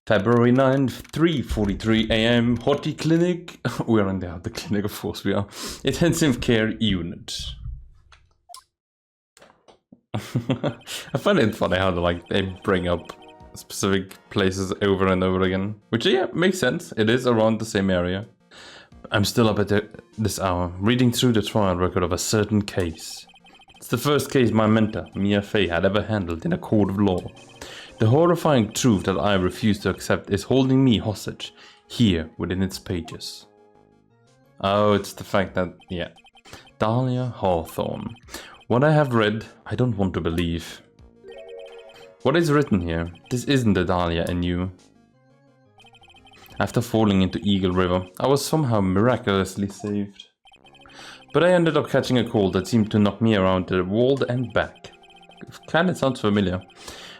February 9th, 3:43 AM, Hottie Clinic. We're in the clinic, of course we are. Intensive care unit. I find it funny how they bring up specific places over and over again. Which, yeah, makes sense. It is around the same area. I'm still up at this hour, reading through the trial record of a certain case. It's the first case my mentor, Mia Fey, had ever handled in a court of law. The horrifying truth that I refuse to accept is holding me hostage, here within its pages. Oh, it's the fact that, yeah. Dahlia Hawthorne. What I have read, I don't want to believe. What is written here? This isn't the Dahlia I knew. After falling into Eagle River, I was somehow miraculously saved. But I ended up catching a cold that seemed to knock me around the world and back. Kinda sounds familiar.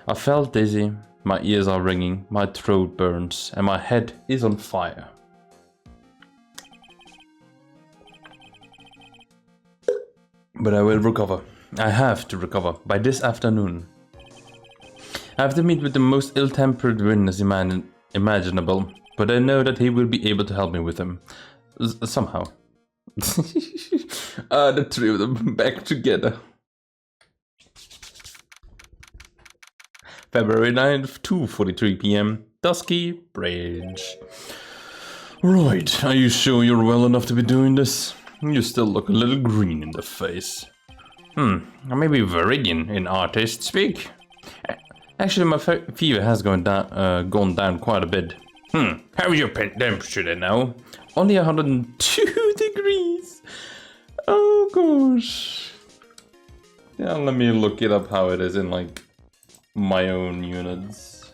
I felt dizzy, my ears are ringing, my throat burns, and my head is on fire. But I will recover. I have to recover by this afternoon. I have to meet with the most ill-tempered witness imaginable, but I know that he will be able to help me with him. Somehow. The three of them back together. February 9th, 2:43 PM, Dusky Bridge. Right, are you sure you're well enough to be doing this? You still look a little green in the face. Maybe Viridian in artist speak. Actually, my fever has gone down quite a bit. How's your temperature then now? Only 102 degrees. Oh gosh. Yeah, let me look it up how it is in my own units.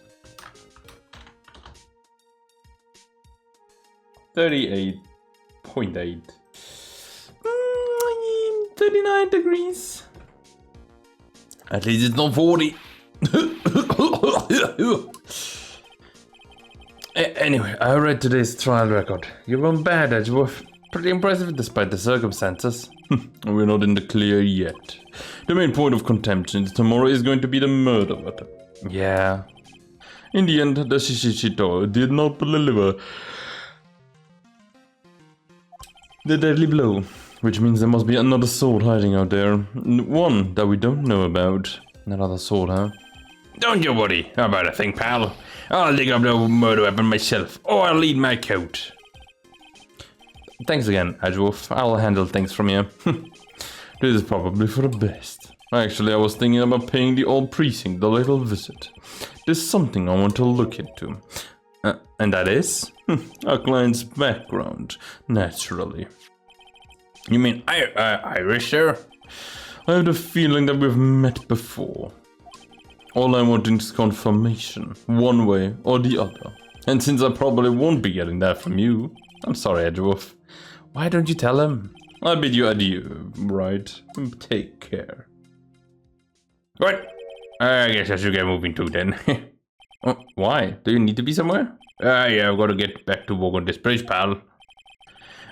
38.8. 39 degrees. At least it's not 40. Anyway, I read today's trial record. You weren't bad, Edgeworth. Pretty impressive despite the circumstances. We're not in the clear yet. The main point of contention tomorrow is going to be the murder weapon. Yeah. In the end, the Shishishito did not deliver the deadly blow, which means there must be another sword hiding out there. One that we don't know about. Another sword, huh? Don't you worry about a thing, pal. I'll dig up the murder weapon myself, or I'll lead my coat. Thanks again, Edgeworth. I'll handle things from here. This is probably for the best. Actually, I was thinking about paying the old precinct a little visit. There's something I want to look into. And that is? Our client's background, naturally. You mean Irish, sir? I have the feeling that we've met before. All I want is confirmation, one way or the other. And since I probably won't be getting that from you, I'm sorry, Edgeworth. Why don't you tell him? I bid you adieu, right? Take care. Right. I guess I should get moving too then. Why? Do you need to be somewhere? Yeah, I've got to get back to work on this bridge, pal.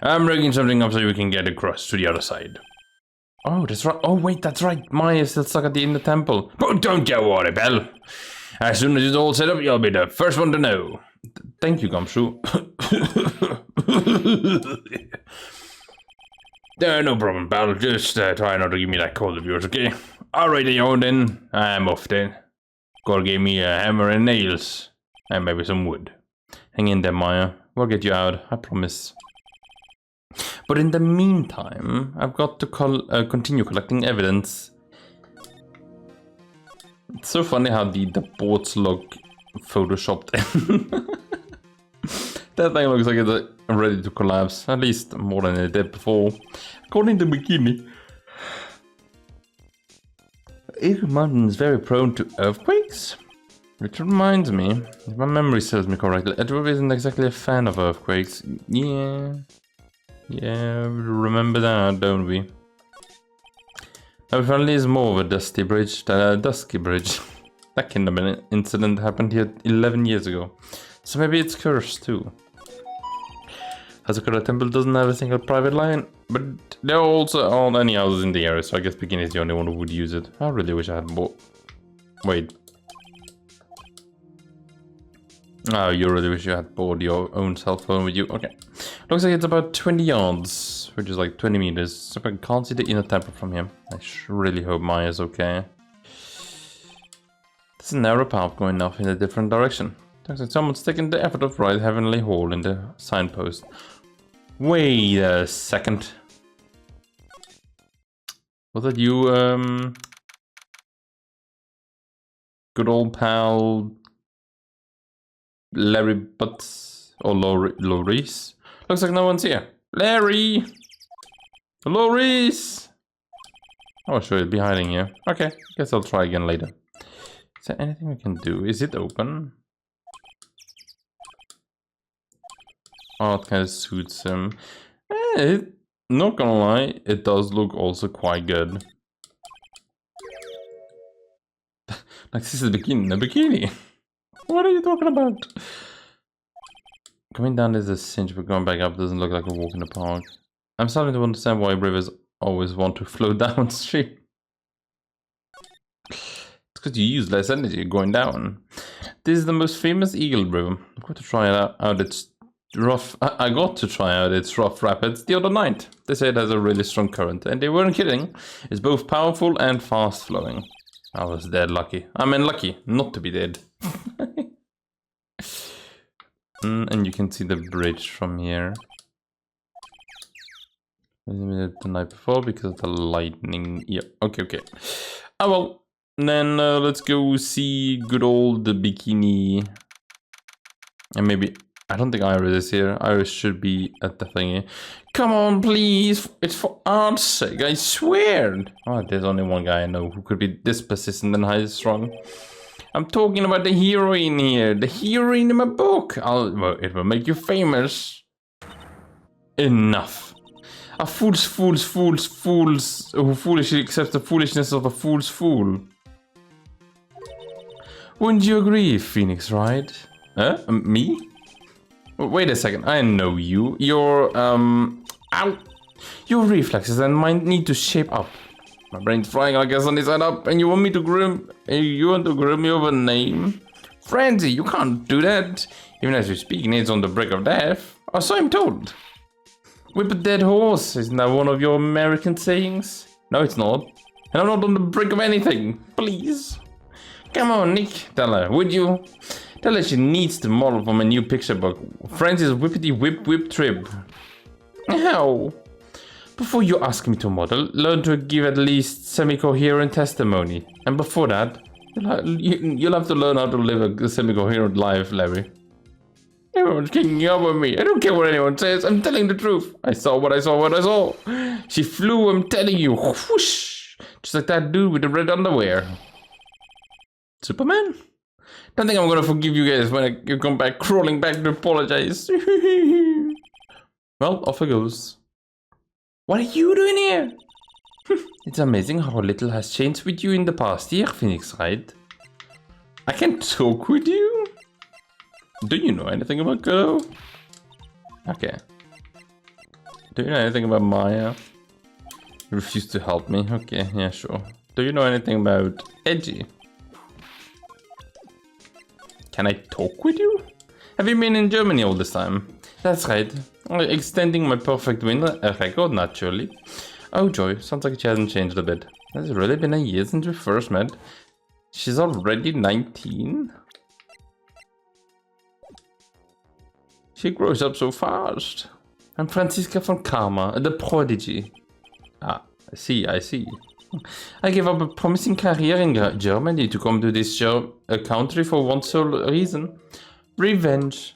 I'm rigging something up so we can get across to the other side. Oh, that's right. Oh, wait, that's right. Maya is still stuck in the temple. But don't you worry, pal. As soon as it's all set up, you'll be the first one to know. Thank you, Gumshoe. No problem, pal. Just try not to give me that cold of yours, okay? Alrighty, then. I'm off then. Gotta give me a hammer and nails. And maybe some wood. Hang in there, Maya. We'll get you out, I promise. But in the meantime, I've got to continue collecting evidence. It's so funny how the boats look photoshopped in. That thing looks like it's ready to collapse, at least more than it did before. According to Bikini, Eagle Mountain is very prone to earthquakes. Which reminds me, if my memory serves me correctly, Edward isn't exactly a fan of earthquakes. Yeah, we remember that, don't we? Apparently it's more of a dusty bridge than a dusky bridge. That kind of an incident happened here 11 years ago. So maybe it's cursed too. Hazakura Temple doesn't have a single private line, but there also aren't any houses in the area, so I guess Bikini is the only one who would use it. I really wish I had more. Wait. Oh, you really wish you had bought your own cell phone with you. Okay. Looks like it's about 20 yards, which is like 20 meters. So I can't see the inner temple from here. I really hope Maya's okay. There's a narrow path going off in a different direction. Looks like someone's taken the effort of write Heavenly Hall in the signpost. Wait a second. Was that you, good old pal Larry Butts or Loris? Looks like no one's here. Larry! Loris! Oh, sure, he'll be hiding here. Okay, guess I'll try again later. Is there anything we can do? Is it open? Oh, it kind of suits him. Not gonna lie, it does look also quite good. Like, this is the bikini. What are you talking about? Coming down is a cinch, but going back up doesn't look like a walk in the park. I'm starting to understand why rivers always want to flow downstream. It's because you use less energy going down. This is the most famous eagle river. I'm going to try it out. It's rough. I got to try out its rough rapids the other night. They say it has a really strong current, and they weren't kidding. It's both powerful and fast flowing. I was dead lucky. I mean lucky not to be dead. And you can see the bridge from here. I limited the night before because of the lightning. Yeah, okay. Oh well, then let's go see good old bikini. And maybe, I don't think Iris is here. Iris should be at the thingy. Come on, please. It's for art's sake, I swear. Oh, there's only one guy I know who could be this persistent and high strong. I'm talking about the heroine here. The heroine in my book. Well, it will make you famous. Enough. A fools who foolishly accepts the foolishness of a fool's fool. Wouldn't you agree, Pheonix Wright? Huh? Me? Wait a second, I know you. Your reflexes and mine need to shape up. My brain's frying like a sunny side up, and you want to groom me over a name? Frenzy, you can't do that. Even as you speak, it's on the brink of death. Or so I'm told. Whip a dead horse, isn't that one of your American sayings? No, it's not. And I'm not on the brink of anything. Please. Come on, Nick. Tell her, would you? Tell her she needs the model for my new picture book. Francis Whippity Whip Trip. How? Before you ask me to model, learn to give at least semi-coherent testimony. And before that, you'll have to learn how to live a semi-coherent life, Larry. Everyone's kicking up on me. I don't care what anyone says. I'm telling the truth. I saw what I saw. She flew, I'm telling you. Whoosh! Just like that dude with the red underwear. Superman? Don't think I'm gonna forgive you guys when you come back crawling back to apologize. Well, off it goes. What are you doing here? It's amazing how little has changed with you in the past year, Pheonix Wright. I can talk with you? Do you know anything about Go? Okay. Do you know anything about Maya? You refuse to help me? Okay, yeah, sure. Do you know anything about Edgy? Can I talk with you? Have you been in Germany all this time? That's right. Extending my perfect win record, naturally. Oh joy, sounds like she hasn't changed a bit. Has it really been a year since we first met? She's already 19? She grows up so fast. I'm Franziska von Karma, the prodigy. Ah, I see. I gave up a promising career in Germany to come to this country for one sole reason. Revenge.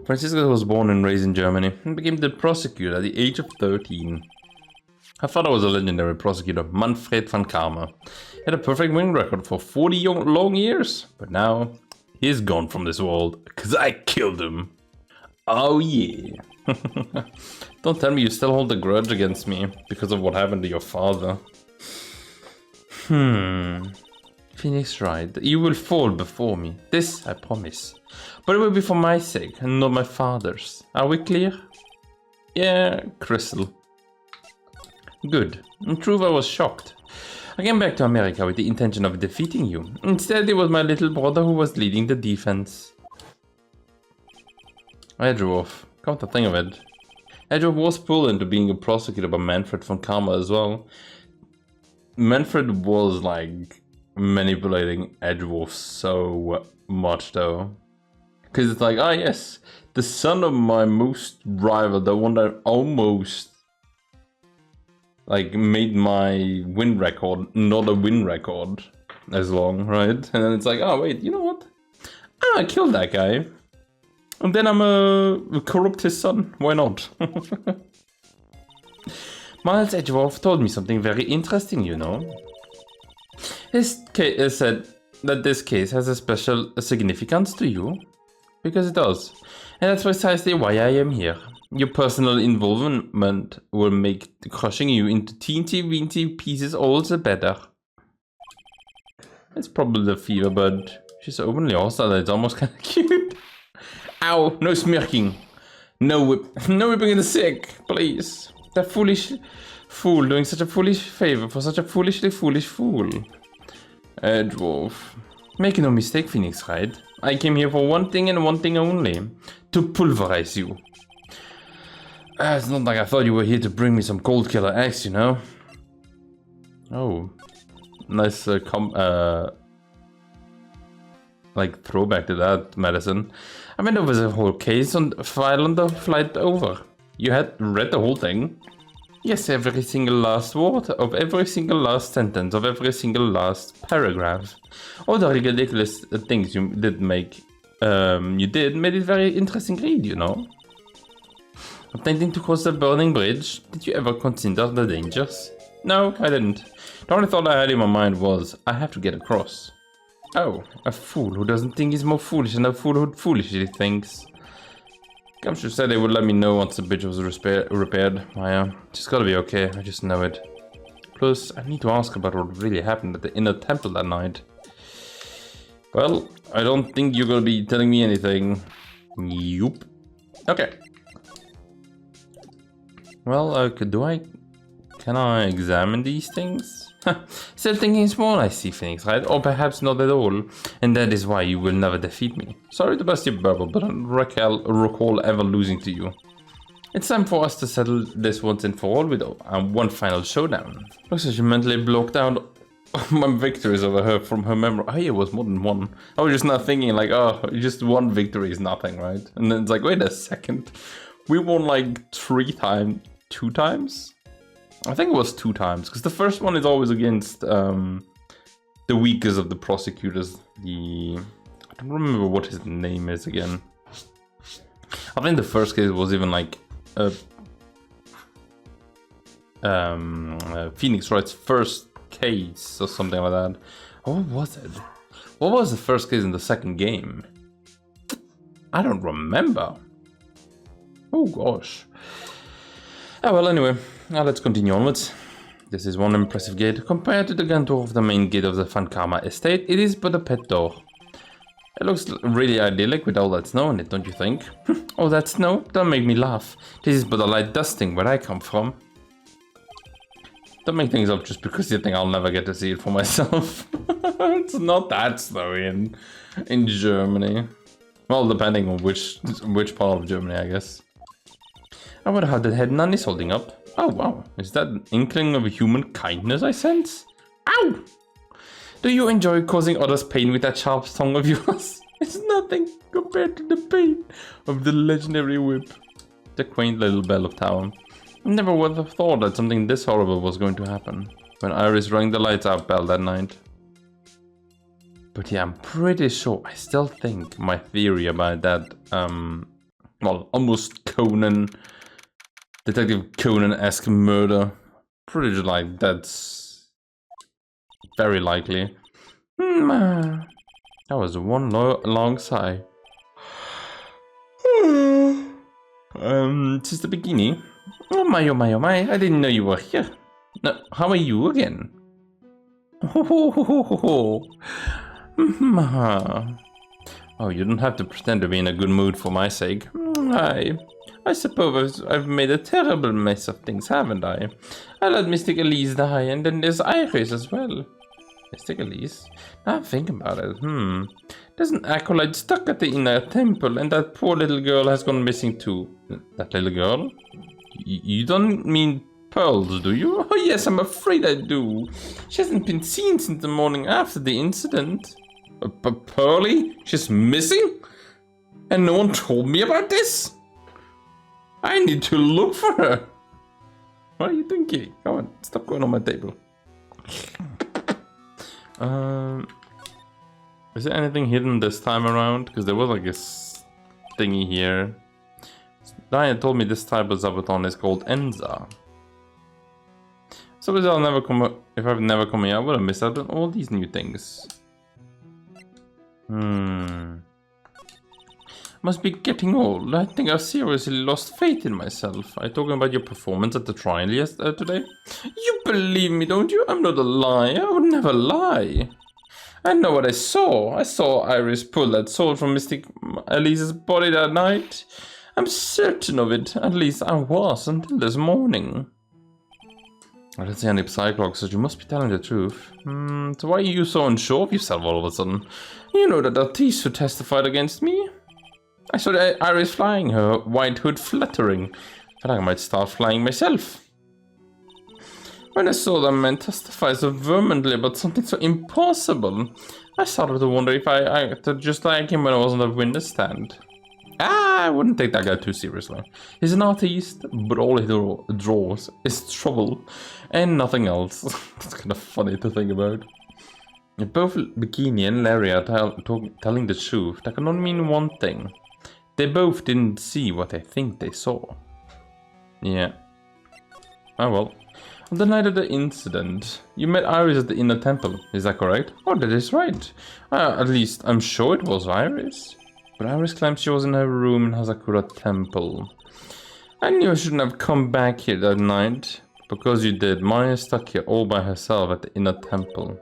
Franziska was born and raised in Germany and became the prosecutor at the age of 13. Her father was a legendary prosecutor, Manfred von Karma. He had a perfect winning record for 40 long years, but now he's gone from this world because I killed him. Oh yeah. Don't tell me you still hold a grudge against me because of what happened to your father. Pheonix Wright, you will fall before me. This I promise. But it will be for my sake and not my father's. Are we clear? Yeah, Crystal. Good. In truth, I was shocked. I came back to America with the intention of defeating you. Instead, it was my little brother who was leading the defense. Edgeworth. Come to think of it. Edgeworth was pulled into being a prosecutor by Manfred von Karma as well. Manfred was like manipulating Edgeworth so much though. Because it's like, ah yes, the son of my most rival, the one that almost like made my win record not a win record as long, right? And then it's like, oh wait, you know what? I killed that guy. And then I'm a corrupt his son. Why not? Miles Edgeworth told me something very interesting, you know. His case said that this case has a special significance to you. Because it does. And that's precisely why I am here. Your personal involvement will make crushing you into teensy-weensy pieces all the better. It's probably the fever, but she's openly hostile that it's almost kind of cute. Ow, no smirking. No whipping in the sick, please. That foolish fool doing such a foolish favor for such a foolishly foolish fool. Edgeworth. Make no mistake, Pheonix Wright. I came here for one thing and one thing only. To pulverize you. It's not like I thought you were here to bring me some cold killer eggs, you know? Oh. Nice like throwback to that medicine. I went over the whole case on file on the flight over. You had read the whole thing? Yes, every single last word of every single last sentence of every single last paragraph. All the ridiculous things you did made it very interesting read, you know. Attempting to cross the burning bridge, did you ever consider the dangers? No, I didn't. The only thought I had in my mind was, I have to get across. Oh, a fool who doesn't think he's more foolish than a fool who foolishly thinks. Gumshoe said they would let me know once the bridge was repaired. Maya, it's gotta be okay, I just know it. Plus, I need to ask about what really happened at the inner temple that night. Well, I don't think you're gonna be telling me anything. Yup. Okay. Well, can I examine these things? Still thinking small, I see, Pheonix, right? Or perhaps not at all. And that is why you will never defeat me. Sorry to burst your bubble, but I don't recall ever losing to you. It's time for us to settle this once and for all with one final showdown. Looks like she mentally blocked out my victories over her from her memory. Oh yeah, it was more than one. I was just not thinking like, oh, just one victory is nothing, right? And then it's like, wait a second. We won like 2 times? I think it was 2 times, because the first one is always against the weakest of the prosecutors. I don't remember what his name is again. I think the first case was even like Pheonix Wright's first case or something like that. Oh, what was it? What was the first case in the second game? I don't remember. Oh gosh. Oh well, anyway, now let's continue onwards. This is one impressive gate. Compared to the grand door of the main gate of the Von Karma estate, it is but a pet door. It looks really idyllic with all that snow in it, don't you think? Oh, that snow? Don't make me laugh. This is but a light dusting where I come from. Don't make things up just because you think I'll never get to see it for myself. It's not that snowy in Germany. Well, depending on which part of Germany, I guess. I wonder how the head nun is holding up. Oh wow, is that an inkling of human kindness I sense? Ow! Do you enjoy causing others pain with that sharp tongue of yours? It's nothing compared to the pain of the legendary whip. The quaint little bell of tower. Never would have thought that something this horrible was going to happen when Iris rang the lights out bell that night. But yeah, I'm pretty sure, I still think my theory about that, well, almost Detective Conan-esque murder, pretty like that's very likely. That was one long sigh. Sister Bikini. Oh my, oh my, oh my, I didn't know you were here. No, how are you again? Oh, you don't have to pretend to be in a good mood for my sake. I suppose I've made a terrible mess of things, haven't I? I let Mystic Elise die, and then there's Iris as well. Mystic Elise? Now I'm thinking about it. There's an acolyte stuck at the inner temple, and that poor little girl has gone missing too. That little girl? You don't mean Pearls, do you? Oh yes, I'm afraid I do. She hasn't been seen since the morning after the incident. Pearly? She's missing? And no one told me about this? I need to look for her. What are you thinking? Come on, stop going on my table. Is there anything hidden this time around? Because there was like a thingy here. Diane told me this type of Zabuton is called Enza. So I'll never come. If I've never come here, I would have missed out on all these new things. Must be getting old. I think I've seriously lost faith in myself. Are you talking about your performance at the trial today? You believe me, don't you? I'm not a liar. I would never lie. I know what I saw. I saw Iris pull that sword from Mystic Elise's body that night. I'm certain of it. At least I was until this morning. I don't see any Psyclogs, so you must be telling the truth. So why are you so unsure of yourself all of a sudden? You know that Artis who testified against me? I saw Iris flying, her white hood fluttering. I thought I might start flying myself. When I saw that man testify so vehemently about something so impossible, I started to wonder if I acted just like him when I was on the witness stand. I wouldn't take that guy too seriously. He's an artist, but all he draws is trouble and nothing else. That's kind of funny to think about. If both Bikini and Larry are telling the truth, that can only mean one thing. They both didn't see what they think they saw. Yeah. Oh well. On the night of the incident, you met Iris at the inner temple, is that correct? Oh, that is right. At least, I'm sure it was Iris. But Iris claims she was in her room in Hazakura Temple. I knew I shouldn't have come back here that night. Because you did, Maya stuck here all by herself at the inner temple.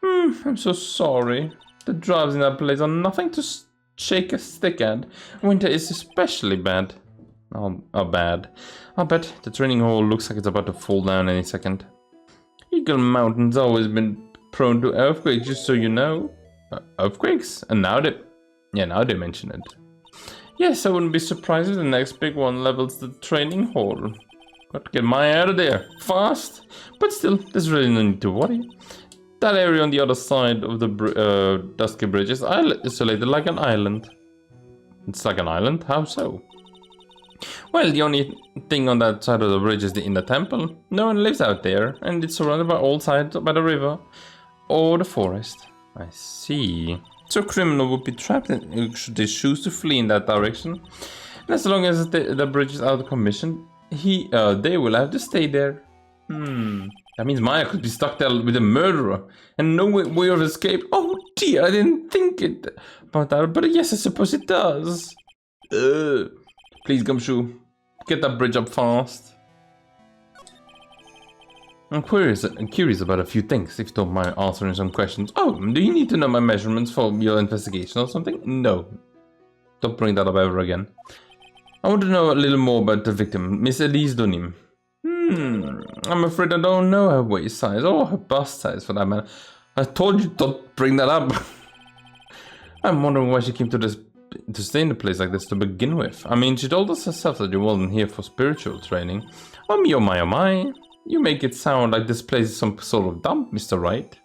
I'm so sorry. The drives in that place are nothing to shake a stick at. Winter is especially bad. Bad. I bet the training hall looks like it's about to fall down any second. Eagle Mountain's always been prone to earthquakes, just so you know. Earthquakes? And now they mention it. Yes, I wouldn't be surprised if the next big one levels the training hall. Got to get Maya out of there, fast. But still, there's really no need to worry. That area on the other side of the Dusky Bridge is isolated like an island. It's like an island? How so? Well, the only thing on that side of the bridge is the inner temple. No one lives out there, and it's surrounded by all sides by the river or the forest. I see. So a criminal would be trapped should they choose to flee in that direction. And as long as the bridge is out of commission, they will have to stay there. That means Maya could be stuck there with a murderer and no way of escape. Oh dear, I didn't think about that, but yes, I suppose it does. Please, Gumshoe, get that bridge up fast. I'm curious about a few things, if you don't mind answering some questions. Oh, do you need to know my measurements for your investigation or something? No. Don't bring that up ever again. I want to know a little more about the victim, Miss Elise Dunim. I'm afraid I don't know her waist size, or her bust size for that matter. I told you don't bring that up. I'm wondering why she came to stay in a place like this to begin with. I mean, she told us herself that you wasn't here for spiritual training. Oh my. You make it sound like this place is some sort of dump, Mr. Wright.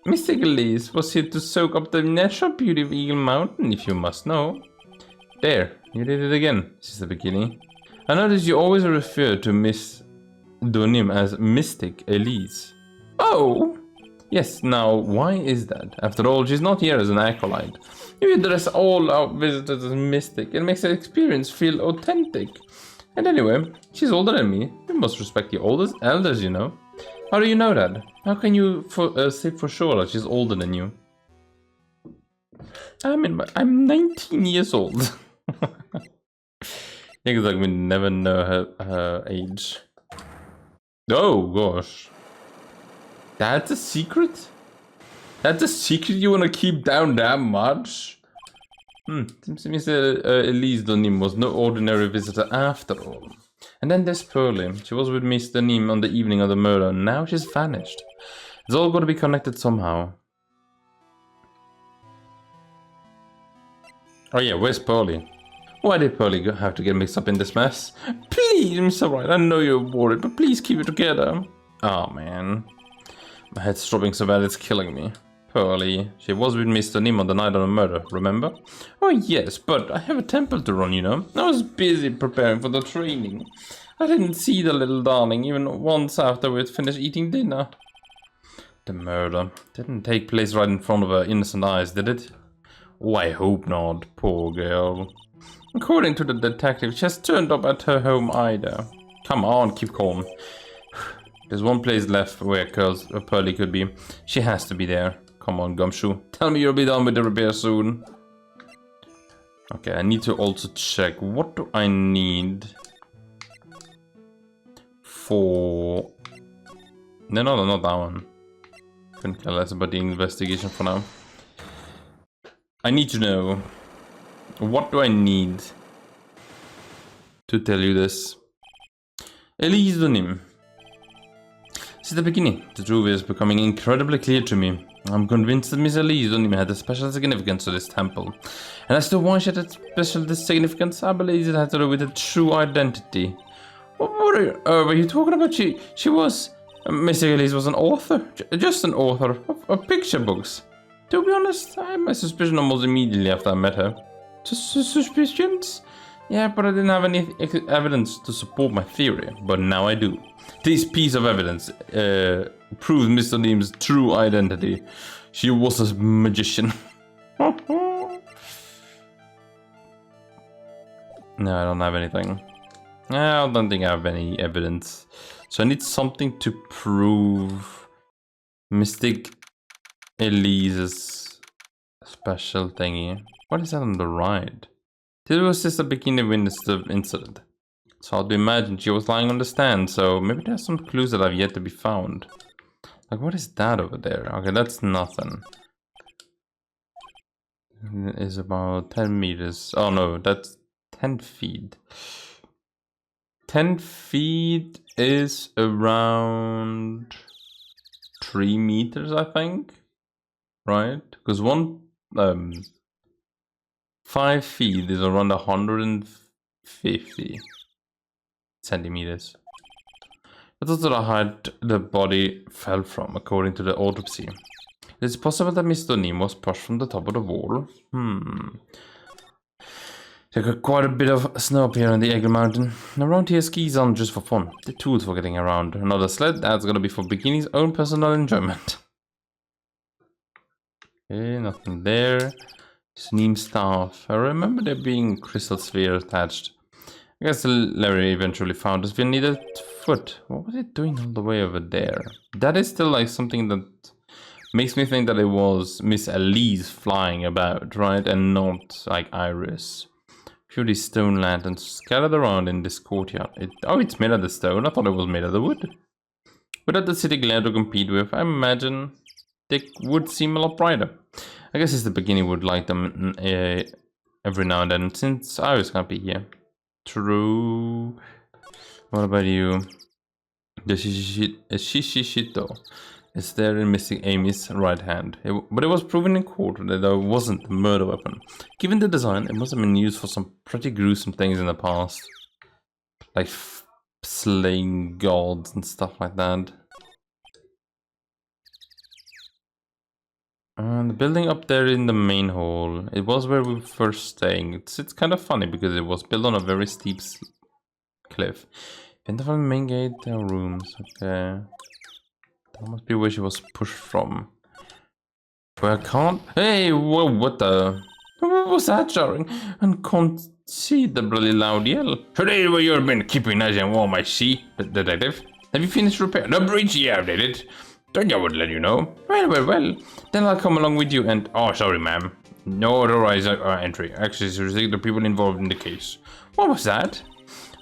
Mystic Elise was here to soak up the natural beauty of Eagle Mountain, if you must know. There, you did it again, Sister Bikini. I notice you always refer to Miss Dunim as Mystic Elise. Oh! Yes, now, why is that? After all, she's not here as an acolyte. If you address all our visitors as mystic, it makes the experience feel authentic. And anyway, she's older than me. You must respect the elders, you know. How do you know that? How can you say for sure that she's older than you? I'm 19 years old. Yeah, because we never know her age. Oh gosh. That's a secret? That's a secret you want to keep down that much? Seems Elise Nim was no ordinary visitor after all. And then there's Pearlie. She was with Mr. Nim on the evening of the murder, and now she's vanished. It's all got to be connected somehow. Oh yeah, where's Pearlie? Why did Pearlie have to get mixed up in this mess? Please, Mr. Wright, I know you're worried, but please keep it together. Oh man. My head's throbbing so bad it's killing me. Pearlie, she was with Mr. Nim on the night of the murder, remember? Oh yes, but I have a temple to run, you know. I was busy preparing for the training. I didn't see the little darling even once after we'd finished eating dinner. The murder didn't take place right in front of her innocent eyes, did it? Oh, I hope not, poor girl. According to the detective, she has turned up at her home either. Come on, keep calm. There's one place left where Pearlie could be. She has to be there. Come on, Gumshoe. Tell me you'll be done with the repair soon. Okay, I need to also check. What do I need for... No, not that one. Couldn't care less about the investigation for now. I need to know. What do I need to tell you this? Elise Nim. Since the beginning, the truth is becoming incredibly clear to me. I'm convinced that Miss Elise Nim had a special significance to this temple. And as to why she had a special significance, I believe it had to do with her true identity. What were you talking about? She was... Miss Elise was an author. Just an author of picture books. To be honest, I had my suspicion almost immediately after I met her. Suspicions? Yeah, but I didn't have any evidence to support my theory. But now I do. This piece of evidence proves Mr. Nim's true identity. She was a magician. No, I don't have anything. I don't think I have any evidence. So I need something to prove Mystic Elise's special thingy. What is that on the right? This was just a bikini witness to the incident. It's hard to imagine she was lying on the stand, so maybe there's some clues that have yet to be found. Like, what is that over there? Okay, that's nothing. It is about 10 meters. Oh no, that's 10 feet. 10 feet is around 3 meters, I think. Right? Because 5 feet is around 150 centimeters. That's also the height the body fell from, according to the autopsy. It's possible that Mr. Nim was pushed from the top of the wall. There got quite a bit of snow up here in the Eagle Mountain. Around here, skis aren't just for fun. The tools for getting around. Another sled, that's gonna be for Bikini's own personal enjoyment. Okay, nothing there. Sneam staff. I remember there being crystal sphere attached. I guess Larry eventually found us. We needed foot. What was it doing all the way over there? That is still like something that makes me think that it was Miss Elise flying about, right? And not like Iris. A few of these stone lanterns scattered around in this courtyard. It's made of the stone. I thought it was made of the wood. Without the city glare to compete with, I imagine they would seem a lot brighter. I guess it's the bikini would like them every now and then, since Iris can't be here. True. What about you? The Shishishito is there in missing Amy's right hand. But it was proven in court that it wasn't a murder weapon. Given the design, it must have been used for some pretty gruesome things in the past. Like slaying gods and stuff like that. And the building up there in the main hall, it was where we were first staying. It's kind of funny because it was built on a very steep cliff. In the main gate, there are rooms. Okay. That must be where she was pushed from. But I can't... Hey, whoa, what the... What was that jarring? Unconceivably loud yell. Today where you've been keeping nice and warm, I see. Detective, have you finished repair? The bridge, yeah, did it. Don't I would let you know. Well. Then I'll come along with you and... Oh, sorry, ma'am. No authorized entry. Access to the people involved in the case. What was that?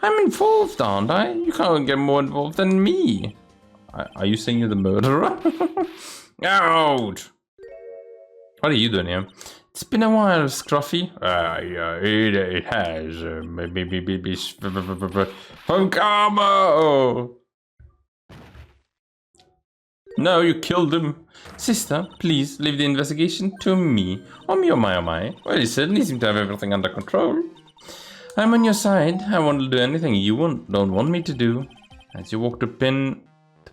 I'm involved, aren't I? You can't get more involved than me. Are you saying you're the murderer? Out! What are you doing here? It's been a while, Scruffy. Yeah, it has. Maybe from Karma! No, you killed him. Sister, please leave the investigation to me. Oh my. Well, you certainly seem to have everything under control. I'm on your side. I won't do anything you don't want me to do. As you walk to pin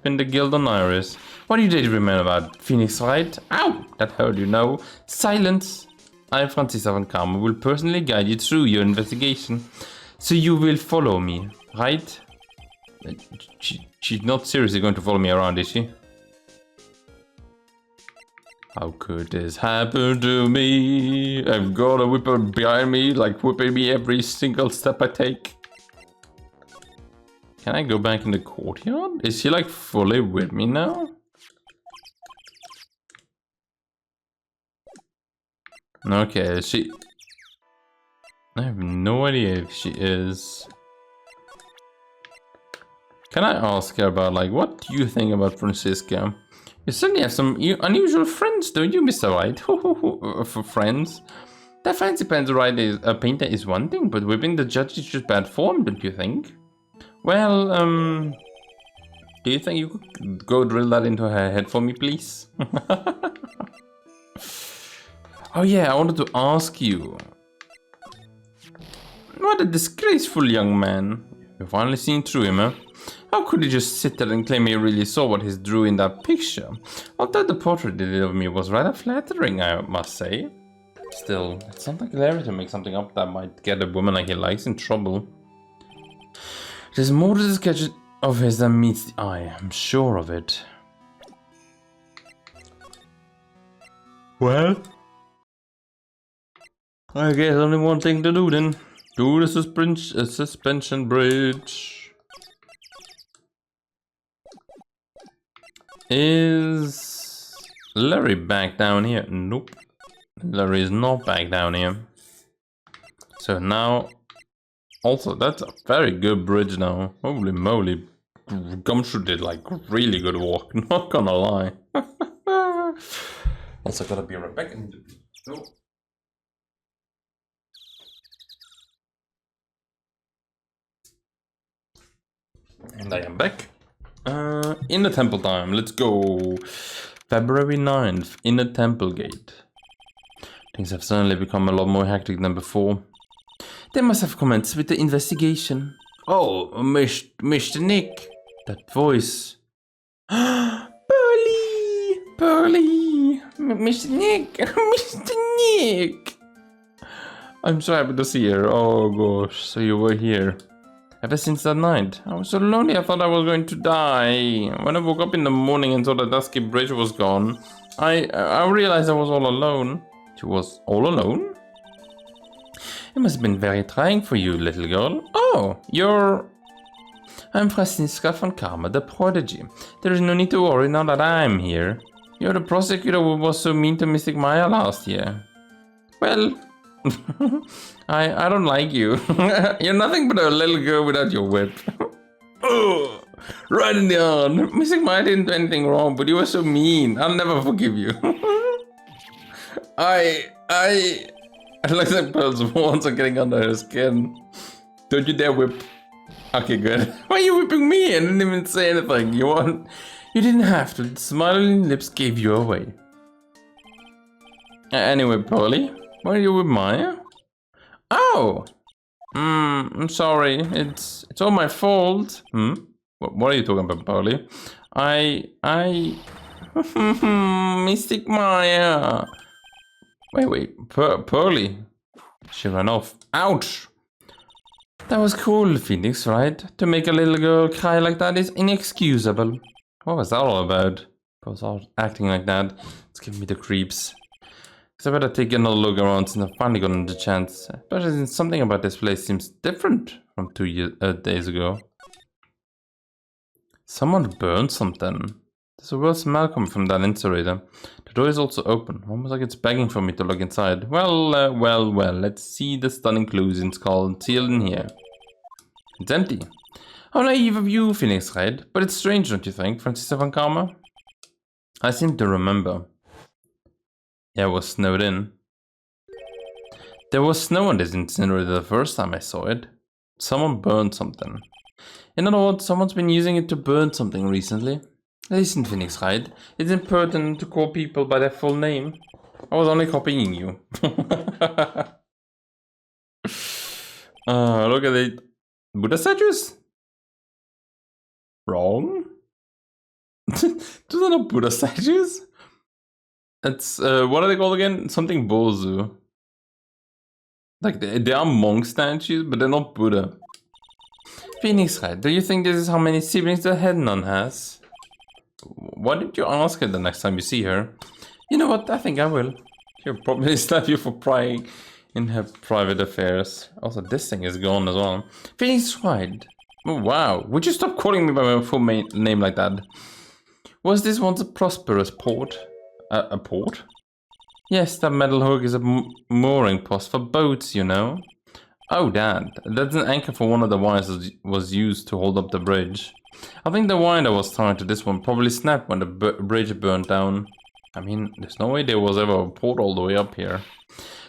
the guild on Iris. What do you daydreaming about, Pheonix Wright? Ow! That hurt, you know. Silence. I, Francis von Karma, will personally guide you through your investigation. So you will follow me, right? She's not seriously going to follow me around, is she? How could this happen to me? I've got a whipper behind me, like whipping me every single step I take. Can I go back in the courtyard? Is she like fully with me now? Okay, she... I have no idea if she is. Can I ask her about, like, what do you think about Francisca? You certainly have some unusual friends, don't you, Mr. Wright? For friends? That fancy painter is one thing, but whipping the judge is just bad form, don't you think? Well, do you think you could go drill that into her head for me, please? Oh yeah, I wanted to ask you. What a disgraceful young man. You've finally seen through him, huh? How could he just sit there and claim he really saw what he drew in that picture? Although the portrait he did of me was rather flattering, I must say. Still, it's not like Larry to make something up that might get a woman like he likes in trouble. There's more to the sketch of his than meets the eye, I'm sure of it. Well, I guess only one thing to do then. Do the suspension bridge. Is Larry back down here? Nope. Larry is not back down here. So now... Also, that's a very good bridge now. Holy moly. Gumshoe did like really good work, not gonna lie. Also gotta be right back in the... Oh. And I am back. In the temple time, let's go. February 9th, in the temple gate. Things have certainly become a lot more hectic than before. They must have commenced with the investigation. Oh, Mr. Nick. That voice. Pearly! Mr. Nick! Mr. Nick! I'm so happy to see her. Oh gosh, so you were here. Ever since that night, I was so lonely I thought I was going to die. When I woke up in the morning and saw the dusky bridge was gone, I realized I was all alone. She was all alone? It must have been very trying for you, little girl. Oh, I'm Francisca von Karma, the prodigy. There is no need to worry now that I'm here. You're the prosecutor who was so mean to Mystic Maya last year. Well... I don't like you. You're nothing but a little girl without your whip. Oh, right in the arm. Mystic Maya didn't do anything wrong, but you were so mean. I'll never forgive you. I like that Pearl's warns are getting under her skin. Don't you dare whip. Okay, good. Why are you whipping me? I didn't even say anything. You didn't have to. The smiling lips gave you away. Anyway, Pearly. Why are you with Maya? Oh! I'm sorry. It's all my fault. What are you talking about, Pearly? Mystic Maya. Wait. Pearly. She ran off. Ouch! That was cool, Pheonix, right? To make a little girl cry like that is inexcusable. What was that all about? I was all acting like that. It's giving me the creeps. I better take another look around since I've finally gotten the chance. Especially since something about this place seems different from 2 days ago. Someone burned something. There's a weird smell coming from that incinerator. The door is also open, almost like it's begging for me to look inside. Well, let's see the stunning clues sealed in here. It's empty. How naive of you, Pheonix Wright. But it's strange, don't you think, Francisca von Karma? I seem to remember. Yeah, I was snowed in. There was snow on this incinerator the first time I saw it. Someone burned something. In other words, someone's been using it to burn something recently. Listen, Pheonix Wright, it's impertinent to call people by their full name. I was only copying you. Look at it. Buddha statues? Wrong? Those are not Buddha statues. It's, what are they called again? Something Bozu. Like, they are monk statues, but they're not Buddha. Pheonix Wright, do you think this is how many siblings the head nun has? Why didn't you ask her the next time you see her? You know what, I think I will. She'll probably slap you for prying in her private affairs. Also, this thing is gone as well. Pheonix Wright. Oh, wow. Would you stop calling me by my full name like that? Was this once a prosperous port? A port? Yes, that metal hook is a mooring post for boats, you know. Oh, Dad. That's an anchor for one of the wires that was used to hold up the bridge. I think the wire that was tied to this one probably snapped when the bridge burned down. I mean, there's no way there was ever a port all the way up here.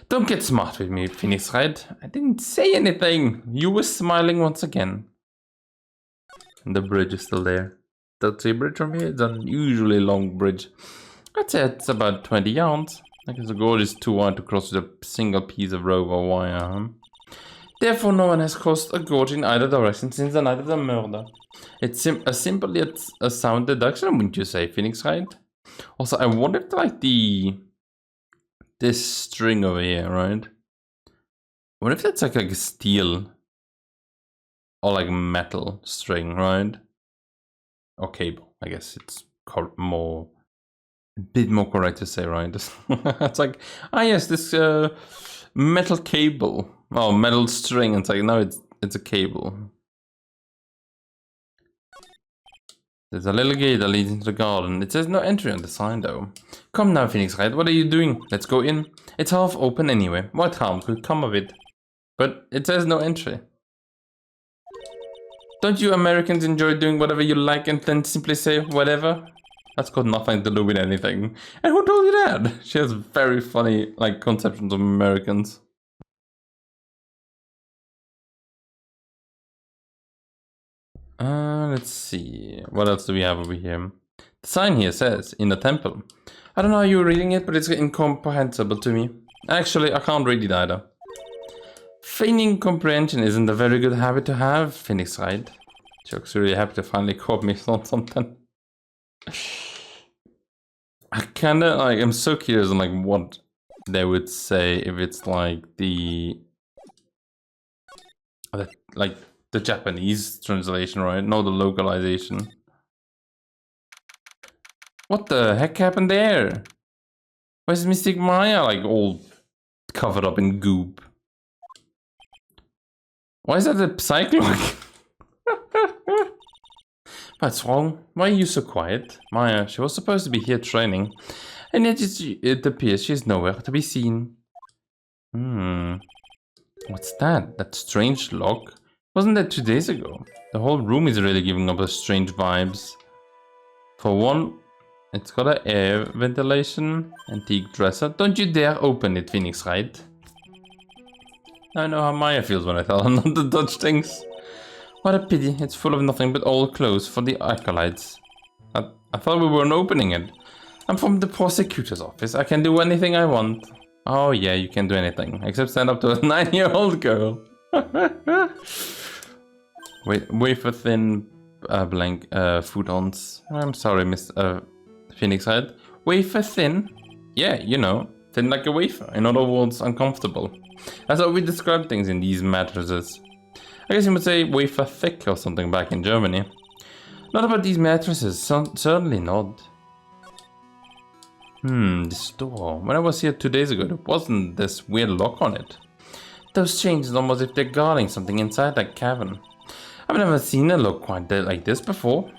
Don't get smart with me, Pheonix Wright. I didn't say anything. You were smiling once again. And the bridge is still there. Don't see a bridge from here. It's an unusually long bridge. I'd say it's about 20 yards. I guess the gorge is too wide to cross with a single piece of rope or wire, huh? Therefore, no one has crossed a gorge in either direction since the night of the murder. It's a simple yet a sound deduction, wouldn't you say, Pheonix Wright? Also, I wonder if like this string over here, right? What if that's like a steel or like metal string, right? Or cable, I guess it's more a bit more correct to say, right? It's like, ah yes, this metal cable. Oh, metal string. It's like, no, it's a cable. There's a little gate that leads into the garden. It says no entry on the sign though. Come now, Pheonix Wright, what are you doing? Let's go in. It's half open anyway. What harm could come of it? But it says no entry. Don't you Americans enjoy doing whatever you like and then simply say whatever? That's got nothing to do with anything. And who told you that? She has very funny like conceptions of Americans. Let's see. What else do we have over here? The sign here says, in the temple. I don't know how you're reading it, but it's incomprehensible to me. Actually, I can't read it either. Feigning comprehension isn't a very good habit to have, Pheonix Wright. Chuck's really happy to finally caught me on something. I kinda, like, I'm so curious on, like, what they would say if it's, like, the Japanese translation, right? No, the localization. What the heck happened there? Why is Mystic Maya like all covered up in goop? Why is that a Psyclock? What's wrong? Why are you so quiet? Maya, she was supposed to be here training. And yet it appears she's nowhere to be seen. What's that? That strange lock? Wasn't that 2 days ago? The whole room is really giving up a strange vibes. For one, it's got an air ventilation, antique dresser. Don't you dare open it, Pheonix Wright. I know how Maya feels when I tell her not to touch things. What a pity, it's full of nothing but old clothes for the acolytes. I thought we weren't opening it. I'm from the prosecutor's office, I can do anything I want. Oh yeah, you can do anything, except stand up to a 9-year-old girl. Wait, wafer thin blank footons. I'm sorry, Miss Pheonix Wright. Wafer thin? Yeah, you know, thin like a wafer. In other words, uncomfortable. That's how we describe things in these mattresses. I guess you would say wafer thick or something back in Germany. Not about these mattresses, certainly not. This door. When I was here 2 days ago, there wasn't this weird lock on it. Those chains are almost as if they're guarding something inside that cavern. I've never seen a lock quite like this before.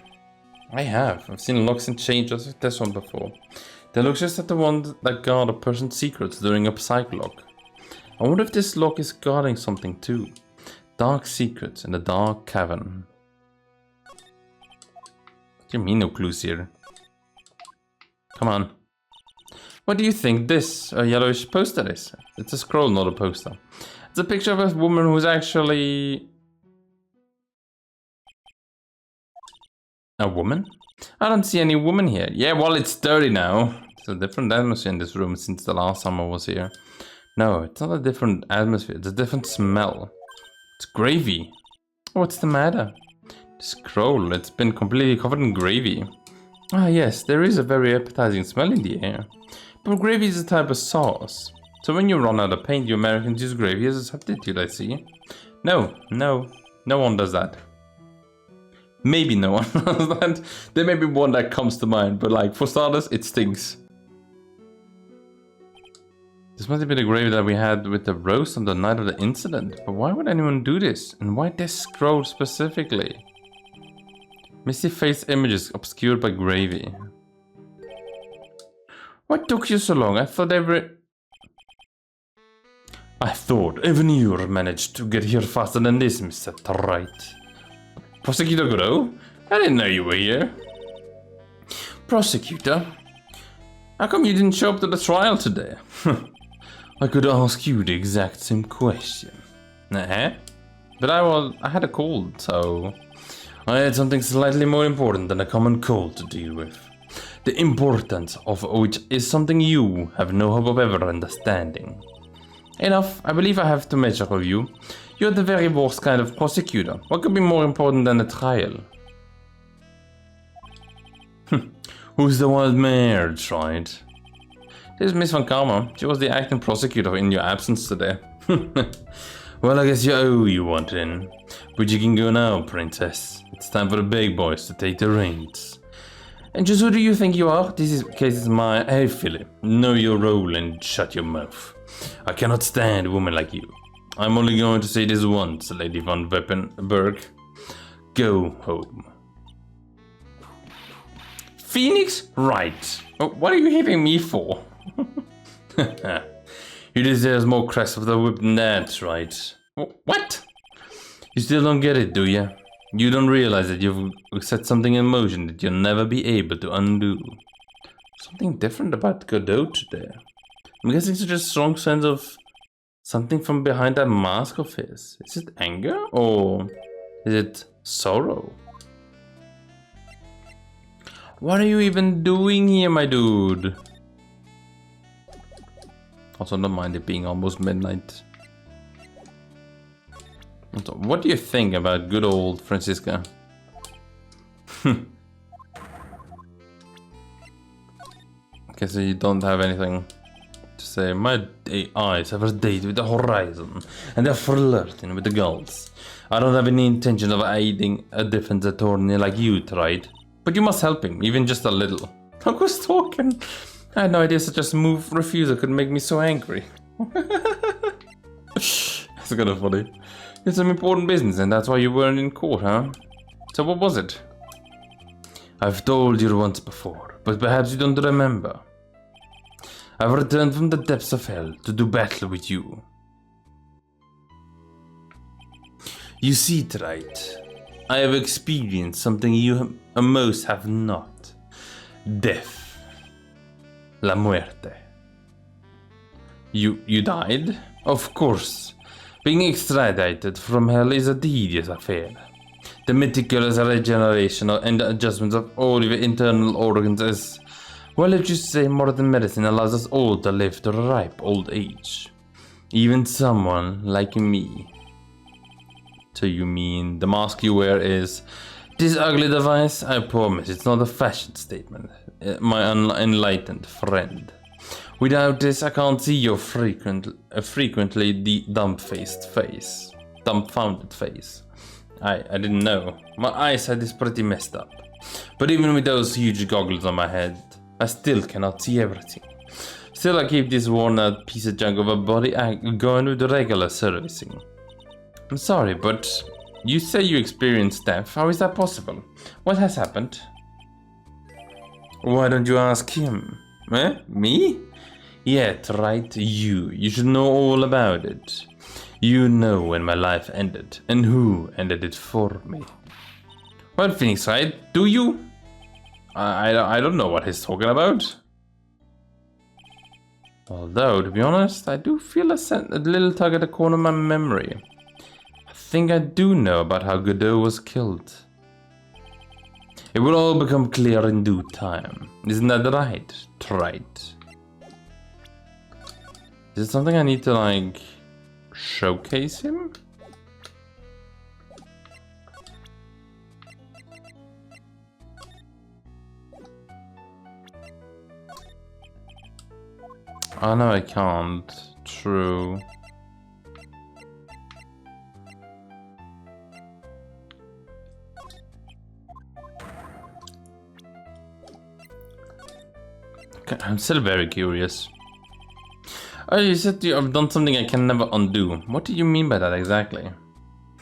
I have. I've seen locks and chains just like this one before. They look just like the ones that guard a person's secrets during a psych lock. I wonder if this lock is guarding something too. Dark secrets in the dark cavern. What do you mean no clues here? Come on. What do you think this yellowish poster is? It's a scroll, not a poster. It's a picture of a woman who's actually... a woman? I don't see any woman here. Yeah, well, it's dirty now. It's a different atmosphere in this room since the last time I was here. No, it's not a different atmosphere. It's a different smell. It's gravy. What's the matter? The scroll, it's been completely covered in gravy. Ah yes, there is a very appetizing smell in the air. But gravy is a type of sauce. So when you run out of paint, you Americans use gravy as a substitute, I see. No one does that. Maybe no one does that. There may be one that comes to mind, but like, for starters, it stinks. This must have been the gravy that we had with the roast on the night of the incident. But why would anyone do this? And why this scroll specifically? Misty face images obscured by gravy. What took you so long? I thought even you managed to get here faster than this, Mr. Wright. Prosecutor Grow? I didn't know you were here. Prosecutor? How come you didn't show up to the trial today? I could ask you the exact same question. But I had a cold, so I had something slightly more important than a common cold to deal with. The importance of which is something you have no hope of ever understanding. Enough, I believe I have to measure of you. You're the very worst kind of prosecutor. What could be more important than a trial? Who's the wild mare, right? This is Miss Van Karma. She was the acting prosecutor in your absence today. Well, I guess you owe you one in. But you can go now, princess. It's time for the big boys to take the reins. And just who do you think you are? This case is my... Hey, Philip. Know your role and shut your mouth. I cannot stand a woman like you. I'm only going to say this once, Lady Von Weppenberg. Go home. Pheonix Wright. Oh, what are you hitting me for? You deserve more cracks of the whip than that, right? What? You still don't get it, do you? You don't realize that you've set something in motion that you'll never be able to undo. Something different about Godot today. I'm guessing such a strong sense of something from behind that mask of his. Is it anger or is it sorrow? What are you even doing here, my dude? Also, don't mind it being almost midnight. So, what do you think about good old Francisca? Okay, so you don't have anything to say. My eyes have a date with the horizon, and they're flirting with the gulls. I don't have any intention of aiding a defense attorney like you tried, but you must help him, even just a little. I was talking. I had no idea such a smooth refusal could make me so angry. It's kind of funny. It's some important business, and that's why you weren't in court, huh? So what was it? I've told you once before, but perhaps you don't remember. I've returned from the depths of hell to do battle with you. You see it right. I have experienced something you most have not. Death. La muerte. You died? Of course. Being extradited from hell is a tedious affair. The meticulous regeneration and adjustments of all your internal organs is, well, let's just say modern medicine allows us all to live to a ripe old age. Even someone like me. So you mean the mask you wear is this ugly device? I promise it's not a fashion statement, my unenlightened friend. Without this, I can't see your frequently the dumbfounded face. I didn't know. My eyesight is pretty messed up. But even with those huge goggles on my head, I still cannot see everything. Still, I keep this worn out piece of junk of a body going with the regular servicing. I'm sorry, but you say you experienced death. How is that possible? What has happened? Why don't you ask him? Me? Yeah, right, you. You should know all about it. You know when my life ended, and who ended it for me. Well, Pheonix Wright, do you? I don't know what he's talking about. Although, to be honest, I do feel a little tug at the corner of my memory. I think I do know about how Godot was killed. It will all become clear in due time. Isn't that right? Right. Is it something I need to, like, showcase him? Oh no, I can't. True. Okay, I'm still very curious. Oh, you said you have done something I can never undo. What do you mean by that exactly?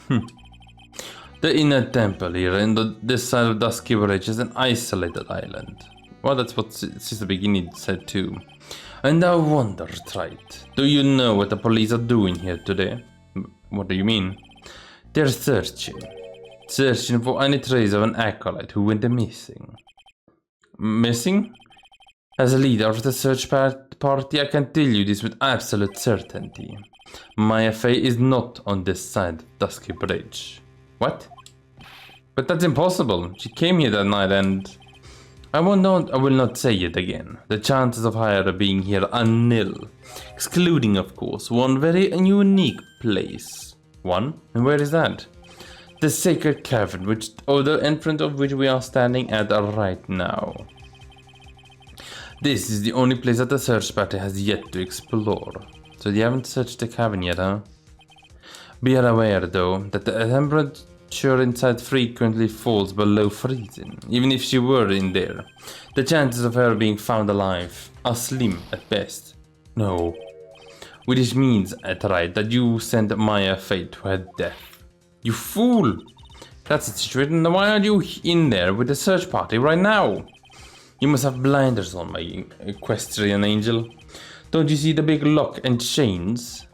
The inner temple here in this side of Dusky Village is an isolated island. Well, that's what Sister Beginning said too. And I wonder, right? Do you know what the police are doing here today? What do you mean? They're searching. Searching for any trace of an acolyte who went missing. Missing? As a leader of the search party, I can tell you this with absolute certainty. Maya Fey is not on this side of Dusky Bridge. What? But that's impossible. She came here that night and... I will not say it again. The chances of her being here are nil. Excluding, of course, one very unique place. One? And where is that? The Sacred Cavern, the entrance of which we are standing at right now. This is the only place that the search party has yet to explore. So you haven't searched the cavern yet, huh? Be aware, though, that the temperature inside frequently falls below freezing. Even if she were in there, the chances of her being found alive are slim at best. No. Which means, right, that you sent Maya Fey to her death. You fool! That's the situation, then why aren't you in there with the search party right now? You must have blinders on, my equestrian angel. Don't you see the big lock and chains?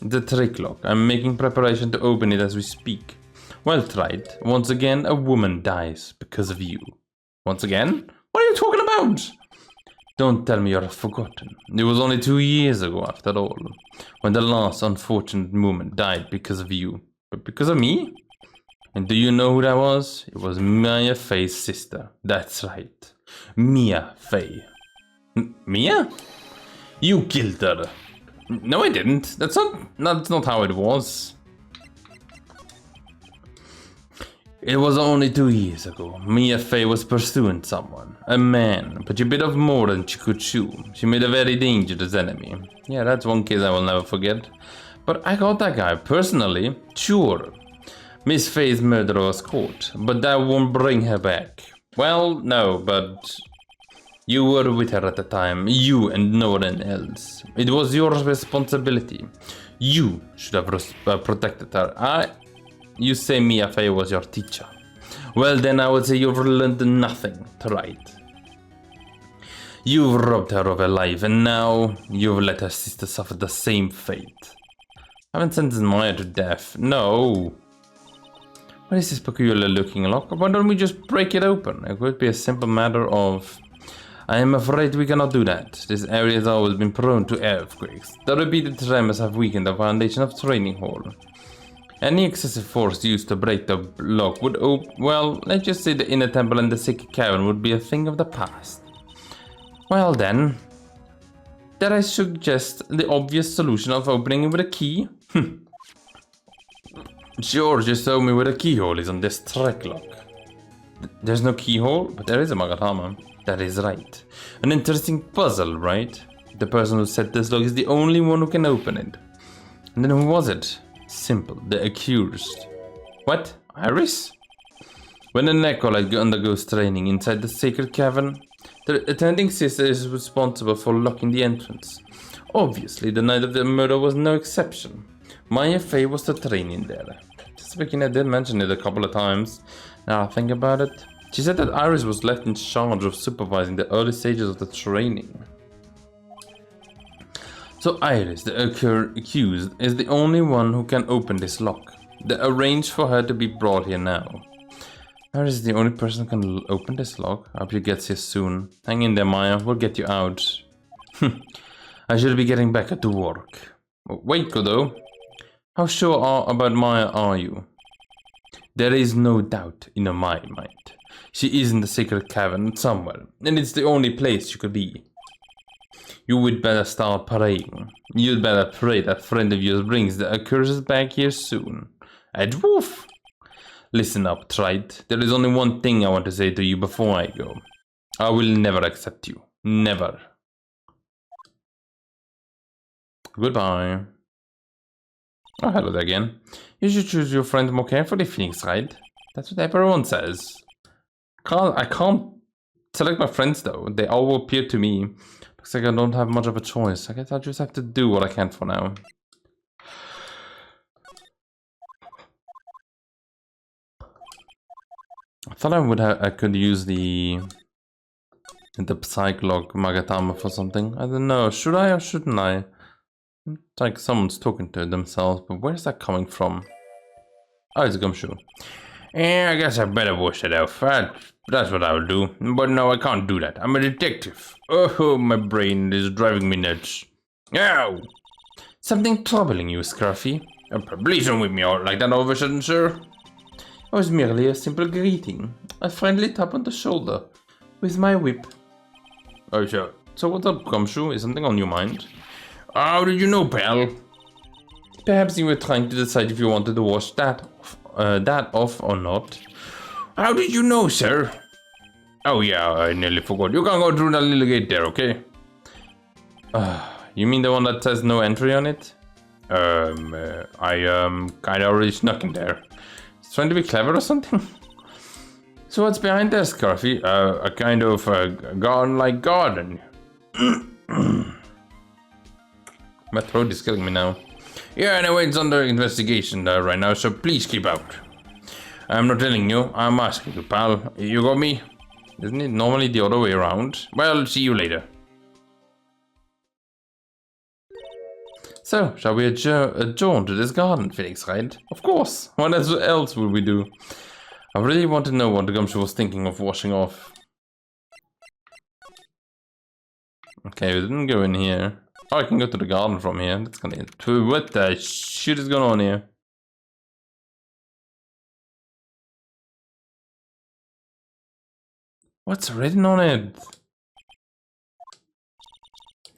The trick lock. I'm making preparation to open it as we speak. Well tried. Once again, a woman dies because of you. Once again? What are you talking about? Don't tell me you're forgotten. It was only 2 years ago, after all, when the last unfortunate woman died because of you. But because of me? And do you know who that was? It was Maya Fey's sister. That's right. Mia Fey. Mia? You killed her. No, I didn't. That's not how it was. It was only 2 years ago. Mia Fey was pursuing someone. A man. But she bit off more than she could chew. She made a very dangerous enemy. Yeah, that's one case I will never forget. But I got that guy personally. Sure. Miss Fey's murderer was caught. But that won't bring her back. Well, no, but... You were with her at the time. You and no one else. It was your responsibility. You should have protected her. You say Mia Fey was your teacher. Well, then I would say you've learned nothing to write. You've robbed her of her life, and now you've let her sister suffer the same fate. I haven't sentenced Maya to death. No. What is this peculiar looking lock? Why don't we just break it open? It could be a simple matter of... I am afraid we cannot do that. This area has always been prone to earthquakes. The repeated tremors have weakened the foundation of the training hall. Any excessive force used to break the lock would well, let's just say the inner temple and the Sacred Cavern would be a thing of the past. Well then, dare I suggest the obvious solution of opening it with a key? Sure, just show me where the keyhole is on this trick lock. There's no keyhole, but there is a Magatama. That is right. An interesting puzzle, right? The person who set this lock is the only one who can open it. And then who was it? Simple, the accused. What? Iris? When an acolyte undergoes training inside the Sacred Cavern, the attending sister is responsible for locking the entrance. Obviously, the night of the murder was no exception. Maya Fey was to train in there. Speaking, I did mention it a couple of times. Now I think about it. She said that Iris was left in charge of supervising the early stages of the training. So Iris, the accused, is the only one who can open this lock. They arranged for her to be brought here now. Iris is the only person who can open this lock. I hope you get here soon. Hang in there, Maya. We'll get you out. I should be getting back to work. Wait, Godot. How sure about Maya are you? There is no doubt in my mind. She is in the secret cavern somewhere, and it's the only place she could be. You would better start praying. You'd better pray that friend of yours brings the curses back here soon. A dwarf! Listen up, Trite. There is only one thing I want to say to you before I go. I will never accept you. Never. Goodbye. Oh, hello there again. You should choose your friend more carefully, Pheonix Wright. That's what everyone says. I can't select my friends though. They all appear to me. Looks like I don't have much of a choice. I guess I'll just have to do what I can for now. I thought I could use the Psychlog Magatama for something. I don't know. Should I or shouldn't I? It's like someone's talking to themselves, but where's that coming from? Oh, it's a gumshoe. Yeah, I guess I better wash it off. That's what I'll do. But no, I can't do that. I'm a detective. Oh, my brain is driving me nuts. Ow! Something troubling you, Scruffy? Please don't whip me out like that all of a sudden, sir. It was merely a simple greeting. A friendly tap on the shoulder. With my whip. Oh, sure. So what's up, Gumshoe? Is something on your mind? How did you know, pal? Perhaps you were trying to decide if you wanted to wash that off or not. How did you know, sir? Oh yeah, I nearly forgot. You can go through that little gate there, okay? You mean the one that says no entry on it? I kinda already snuck in there. It's trying to be clever or something? So what's behind there, Scarfy? A kind of garden-like garden. My throat is killing me now. Yeah, anyway, it's under investigation right now, so please keep out. I'm not telling you, I'm asking you, pal. You got me? Isn't it normally the other way around? Well, see you later. So, shall we adjourn to this garden, Pheonix, right? Of course. What else would we do? I really want to know what the Gumshoe was thinking of washing off. Okay, we didn't go in here. Oh, I can go to the garden from here. That's gonna get... What the shit is going on here? What's written on it?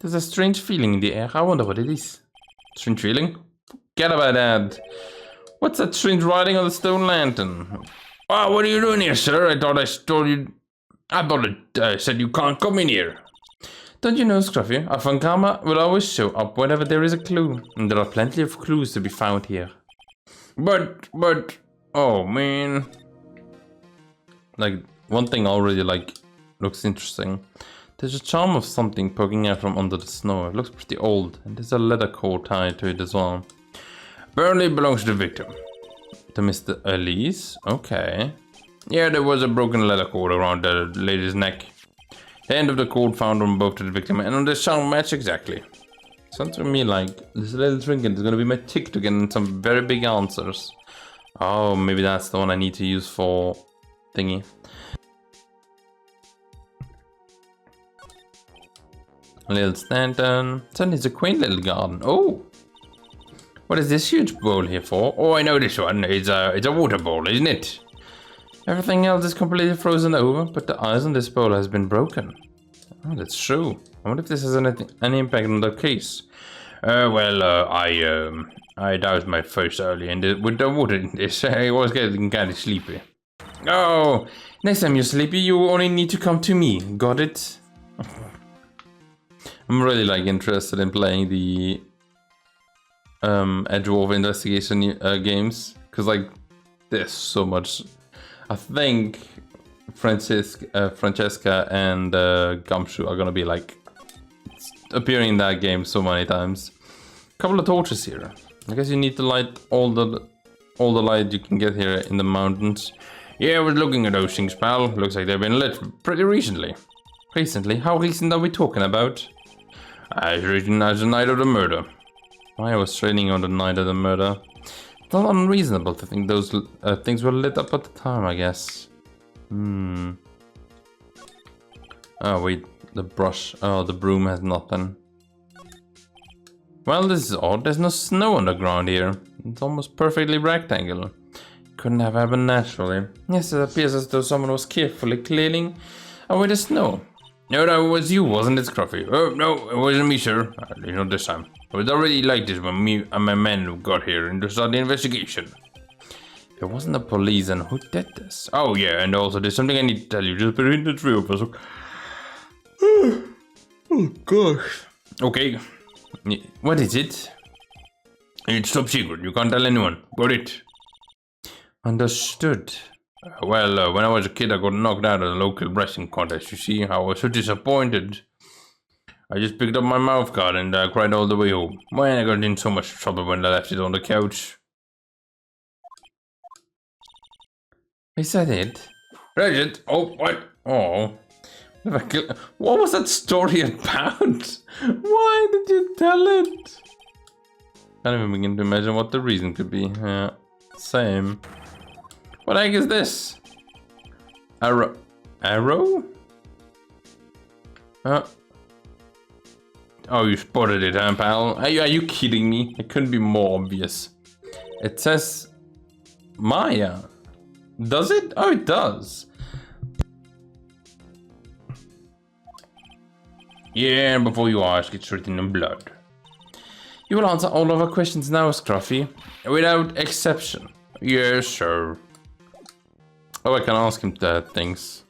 There's a strange feeling in the air. I wonder what it is. Strange feeling? Forget about that. What's that strange writing on the stone lantern? Oh, what are you doing here, sir? I thought it said you can't come in here. Don't you know, Scruffy, a Funkama will always show up whenever there is a clue. And there are plenty of clues to be found here. But, oh man. Like, one thing already, like, looks interesting. There's a charm of something poking out from under the snow. It looks pretty old, and there's a leather cord tied to it as well. Apparently it belongs to the victim. To Mr. Elise? Okay. Yeah, there was a broken leather cord around the lady's neck. The end of the cord found on both the victim and on the charm match exactly. Sounds to me like this little trinket is gonna be my ticket to get some very big answers. Oh, maybe that's the one I need to use for thingy. A little stanton. Suddenly it's a quaint little garden. Oh! What is this huge bowl here for? Oh, I know this one. It's a water bowl, isn't it? Everything else is completely frozen over, but the ice on this bowl has been broken. Oh, that's true. I wonder if this has any impact on the case. I doused my first early and with the water in this. I was getting kind of sleepy. Oh, next time you're sleepy, you only need to come to me. Got it? I'm really like interested in playing the Edge of Investigation games because like there's so much. I think Francesca and Gumshoe are gonna be like appearing in that game so many times. Couple of torches here. I guess you need to light all the light you can get here in the mountains. Yeah, I was looking at those things, pal. Looks like they've been lit pretty recently. Recently? How recent are we talking about? As written as the night of the murder. I was training on the night of the murder. It's not unreasonable to think those things were lit up at the time, I guess. Oh wait, the brush. Oh, the broom has nothing. Well, this is odd. There's no snow on the ground here. It's almost perfectly rectangular. Couldn't have happened naturally. Yes, it appears as though someone was carefully clearing away the snow. No, that was you, wasn't it, Scruffy? Oh, no, it wasn't me, sir. Not this time. It was already like this when me and my men got here and to start the investigation. It wasn't the police, and who did this? Oh, yeah, and also there's something I need to tell you just between the three of us. Oh, gosh. Okay. What is it? It's top secret. You can't tell anyone. Got it? Understood. Well, when I was a kid, I got knocked out at a local wrestling contest. You see, I was so disappointed. I just picked up my mouth guard and cried all the way home. Man, I got in so much trouble when I left it on the couch. Is that it? That's it? Oh, what? Oh. What was that story about? Why did you tell it? Can't even begin to imagine what the reason could be. Yeah, same. What the heck is this? Arrow? Arrow? Oh, you spotted it, huh, pal? Are you kidding me? It couldn't be more obvious. It says Maya. Does it? Oh, it does. Yeah, before you ask, it's written in blood. You will answer all of our questions now, Scruffy. Without exception. Yes, sir. Oh, I can ask him things.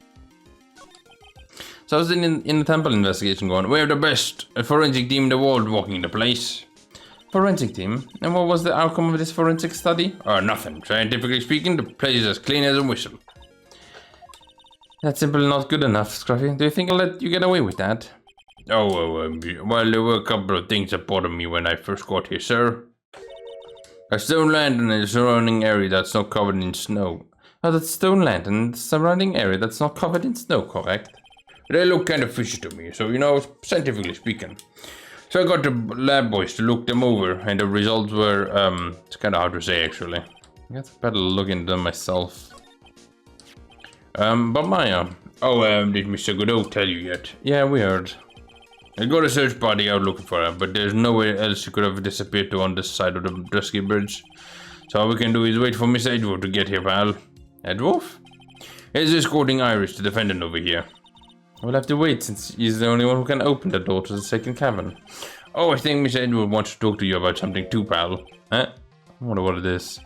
So I was in the temple investigation going, we're the best forensic team in the world walking the place. Forensic team? And what was the outcome of this forensic study? Nothing. Scientifically speaking, the place is as clean as a whistle. That's simply not good enough, Scruffy. Do you think I'll let you get away with that? Oh, well, there were a couple of things that bothered me when I first got here, sir. A stone lantern in the surrounding area that's not covered in snow. Oh, that's stone lantern in the surrounding area that's not covered in snow, correct? They look kind of fishy to me, so, scientifically speaking. So I got the lab boys to look them over, and the results were, it's kind of hard to say, actually. I guess I better look into them myself. But Maya. Did Mr. Godot tell you yet? Yeah, we heard. I got a search party out looking for her, but there's nowhere else she could have disappeared to on this side of the Dusky Bridge. So all we can do is wait for Miss Edgeworth to get here, pal. Edgeworth? He's escorting Iris, the defendant, over here. We'll have to wait, since he's the only one who can open the door to the second cavern. Oh, I think Miss Edgeworth wants to talk to you about something too, pal. Huh? I wonder what it is.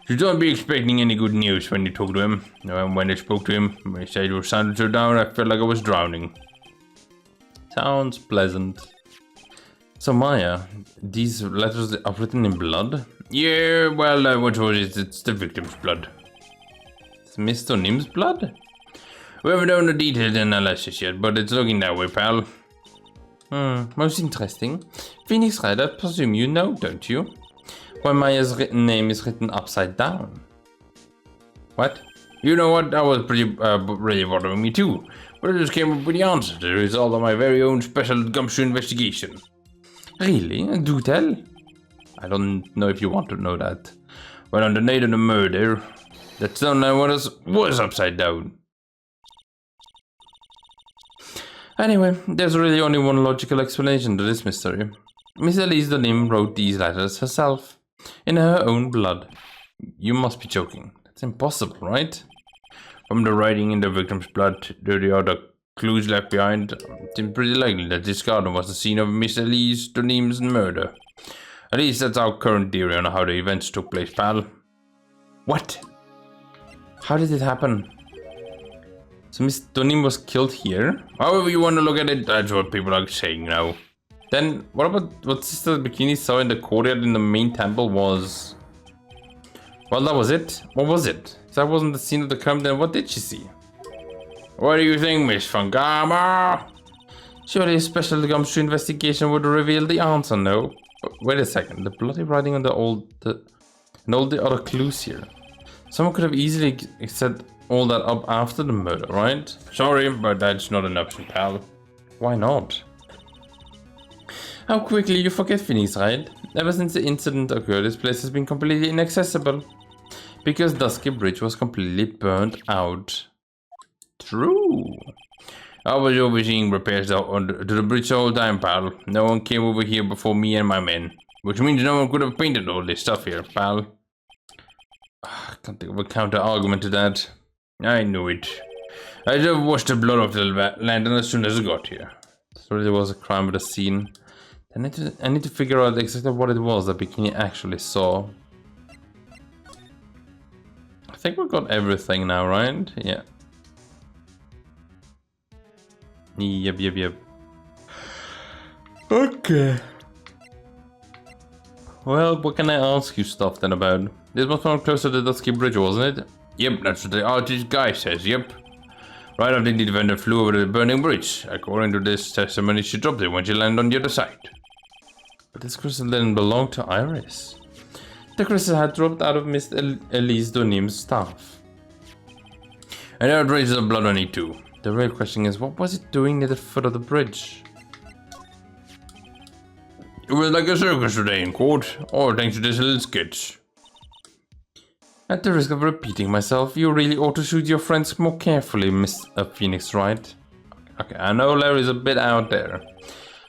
You don't be expecting any good news when you talk to him. When I spoke to him, Miss Edgeworth sounded so down I felt like I was drowning. Sounds pleasant. So Maya, these letters are written in blood? Yeah, well, what was it? It's the victim's blood. It's Mr. Nim's blood? We haven't done the detailed analysis yet, but it's looking that way, pal. Most interesting. Pheonix Wright, I presume you know, don't you? Why Maya's name is written upside down. What? You know what? That was pretty, really bothering me too. But I just came up with the answer, the result of my very own special gumshoe investigation. Really? Do tell? I don't know if you want to know that. Well, on the night of the murder, that stone line was upside down. Anyway, there's really only one logical explanation to this mystery. Miss Elise Donim wrote these letters herself, in her own blood. You must be joking. That's impossible, right? From the writing in the victim's blood to the other clues left behind, it seems pretty likely that this garden was the scene of Miss Elise Donim's murder. At least that's our current theory on how the events took place, pal. What? How did it happen? So Miss Donim was killed here? However you want to look at it, that's what people are saying now. Then, what about what Sister Bikini saw in the courtyard in the main temple was... Well, that was it. What was it? If that wasn't the scene of the crime, then what did she see? What do you think, Miss Fangama? Surely a special gumshoe investigation would reveal the answer, no? But wait a second, the bloody writing on the and all the other clues here. Someone could have easily set all that up after the murder, right? Sorry, but that's not an option, pal. Why not? How quickly you forget Pheonix, right? Ever since the incident occurred, this place has been completely inaccessible. Because Dusky Bridge was completely burnt out. True. I was overseeing repairs to the bridge the whole time, pal. No one came over here before me and my men. Which means no one could have painted all this stuff here, pal. I can't think of a counter-argument to that. I knew it. I just washed the blood off the lantern as soon as I got here. So there was a crime with a scene. I need to figure out exactly what it was that Bikini actually saw. I think we got everything now, right? Yeah. Yep. Okay. Well, what can I ask you stuff then about? This was found close to the Dusky Bridge, wasn't it? Yep, that's what the artist guy says, yep. Right after the vendor flew over the burning bridge. According to this testimony, she dropped it when she landed on the other side. But this crystal didn't belong to Iris. The crystal had dropped out of Miss Elise Dunim's staff. And there are traces of blood on it too. The real question is, what was it doing near the foot of the bridge? It was like a circus today in court, all thanks to this little sketch. At the risk of repeating myself, you really ought to shoot your friends more carefully, Miss Pheonix Wright. Okay, I know Larry's a bit out there,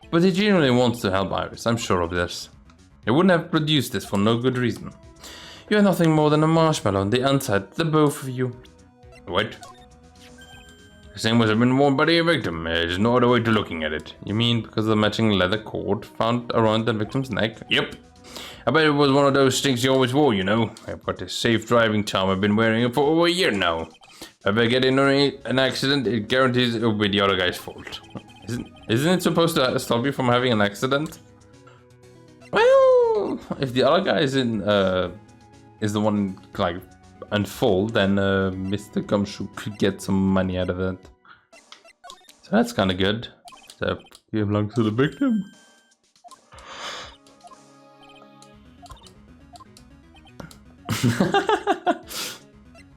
but he genuinely wants to help Iris, I'm sure of this. He wouldn't have produced this for no good reason. You are nothing more than a marshmallow on the inside, the both of you. What? The same must have been worn by the victim. There's no other way to looking at it. You mean because of the matching leather cord found around the victim's neck? Yep. I bet it was one of those things you always wore, you know. I've got this safe driving charm. I've been wearing it for over a year now. If I ever get in an accident, it guarantees it will be the other guy's fault. Isn't it supposed to stop you from having an accident? Well, if the other guy is the one like in full, then Mr. Gumshoe could get some money out of it. So that's kind of good. So he belongs to the victim.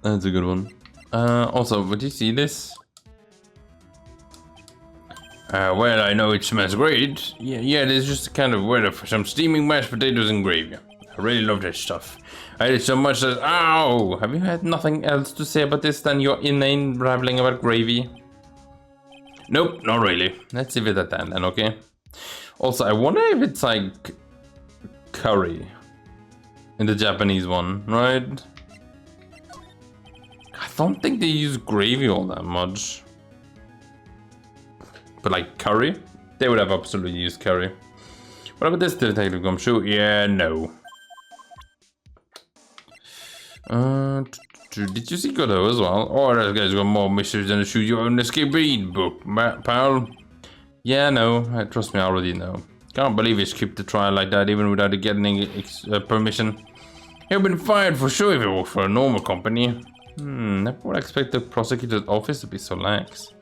That's a good one. Also, would you see this? Well, I know it smells great. Yeah, there's just the kind of weather for some steaming mashed potatoes and gravy. I really love that stuff. I ate it so much that, ow! Have you had nothing else to say about this than your inane babbling about gravy? Nope, not really. Let's leave it at that then, okay? Also, I wonder if it's like curry in the Japanese one, right? I don't think they use gravy all that much. But like curry? They would have absolutely used curry. What about this Detective Gumshoe? Yeah, no. Did you see Godot as well? Oh, that guy's got more mysteries than a shoot you on escape read book, pal. Yeah, no, trust me, I already know. Can't believe he skipped the trial like that, even without getting permission. He'd been fired for sure if he worked for a normal company. Never would expect the prosecutor's office to be so lax.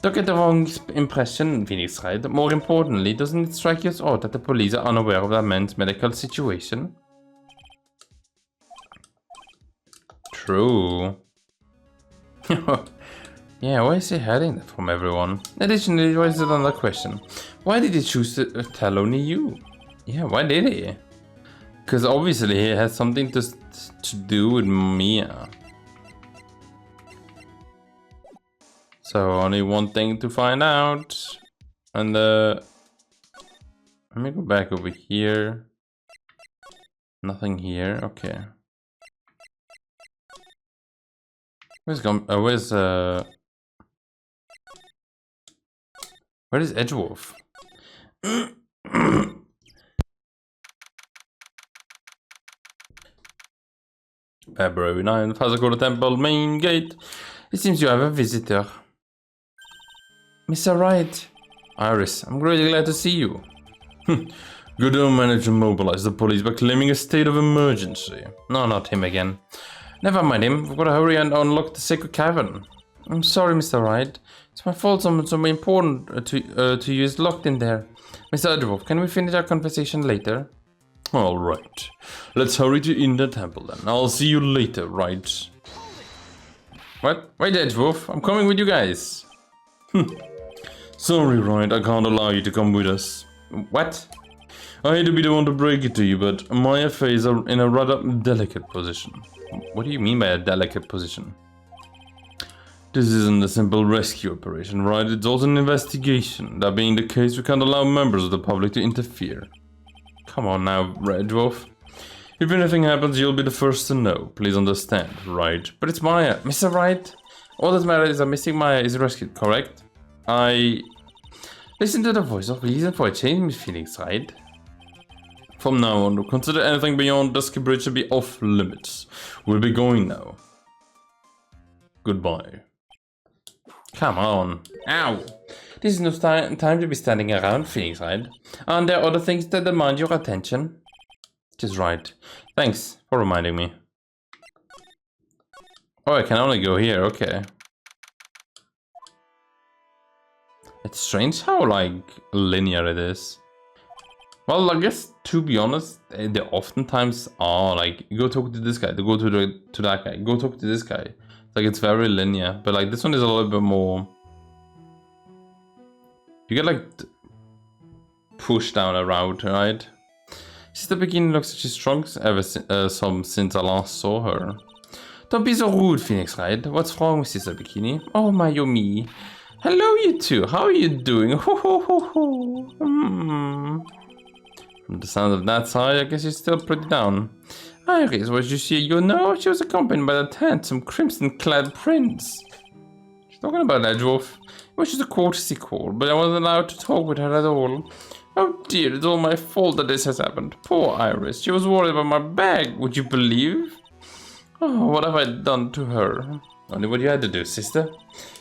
Don't get the wrong impression, Pheonix Wright. More importantly, doesn't it strike you as odd that the police are unaware of that man's medical situation? True. Yeah, why is he hiding that from everyone? Additionally, why is it another question? Why did he choose to tell only you? Yeah, why did he? Because obviously he has something to do with Mia. So only one thing to find out. And let me go back over here. Nothing here, okay. Where is Edgewolf? February 9th, Hazakura Temple, main gate. It seems you have a visitor. Mr. Wright. Iris, I'm really glad to see you. Godot managed to mobilize the police by claiming a state of emergency. No, not him again. Never mind him, we've got to hurry and unlock the sacred cavern. I'm sorry, Mr. Wright. It's my fault something important to you is locked in there. Mr. Edgewolf, can we finish our conversation later? Alright. Let's hurry to in the temple then. I'll see you later, right? What? Wait, Edgewolf, I'm coming with you guys. Sorry, Wright, I can't allow you to come with us. What? I hate to be the one to break it to you, but my affairs are in a rather delicate position. What do you mean by a delicate position? This isn't a simple rescue operation, right? It's also an investigation. That being the case, we can't allow members of the public to interfere. Come on now, Red Dwarf. If anything happens, you'll be the first to know. Please understand, right? But it's Maya. Mr. Wright? All that matters is that missing Maya is rescued, correct? Listen to the voice of reason for a change, Miss Pheonix Wright. From now on, consider anything beyond Dusky Bridge to be off limits. We'll be going now. Goodbye. Come on. Ow! This is no time to be standing around, Pheonix Wright. And there are other things that demand your attention. Just right. Thanks for reminding me. Oh, I can only go here, okay. It's strange how, like, linear it is. Well, I guess, to be honest, they oftentimes are, like, go talk to this guy, go to that guy, go talk to this guy. Like, it's very linear, but, like, this one is a little bit more... You get, like, pushed down a route, right? Sister Bikini looks like she's strong since I last saw her. Don't be so rude, Pheonix Wright. What's wrong with Sister Bikini? Oh my Yomi. Hello, you two. How are you doing? Ho ho ho ho. From the sound of that side, I guess you're still pretty down. Iris, what you see? You know, she was accompanied by that handsome crimson-clad prince. She's talking about that dwarf. It was just a courtesy call, but I wasn't allowed to talk with her at all. Oh dear, it's all my fault that this has happened. Poor Iris. She was worried about my bag, would you believe? Oh, what have I done to her? Only what you had to do, sister.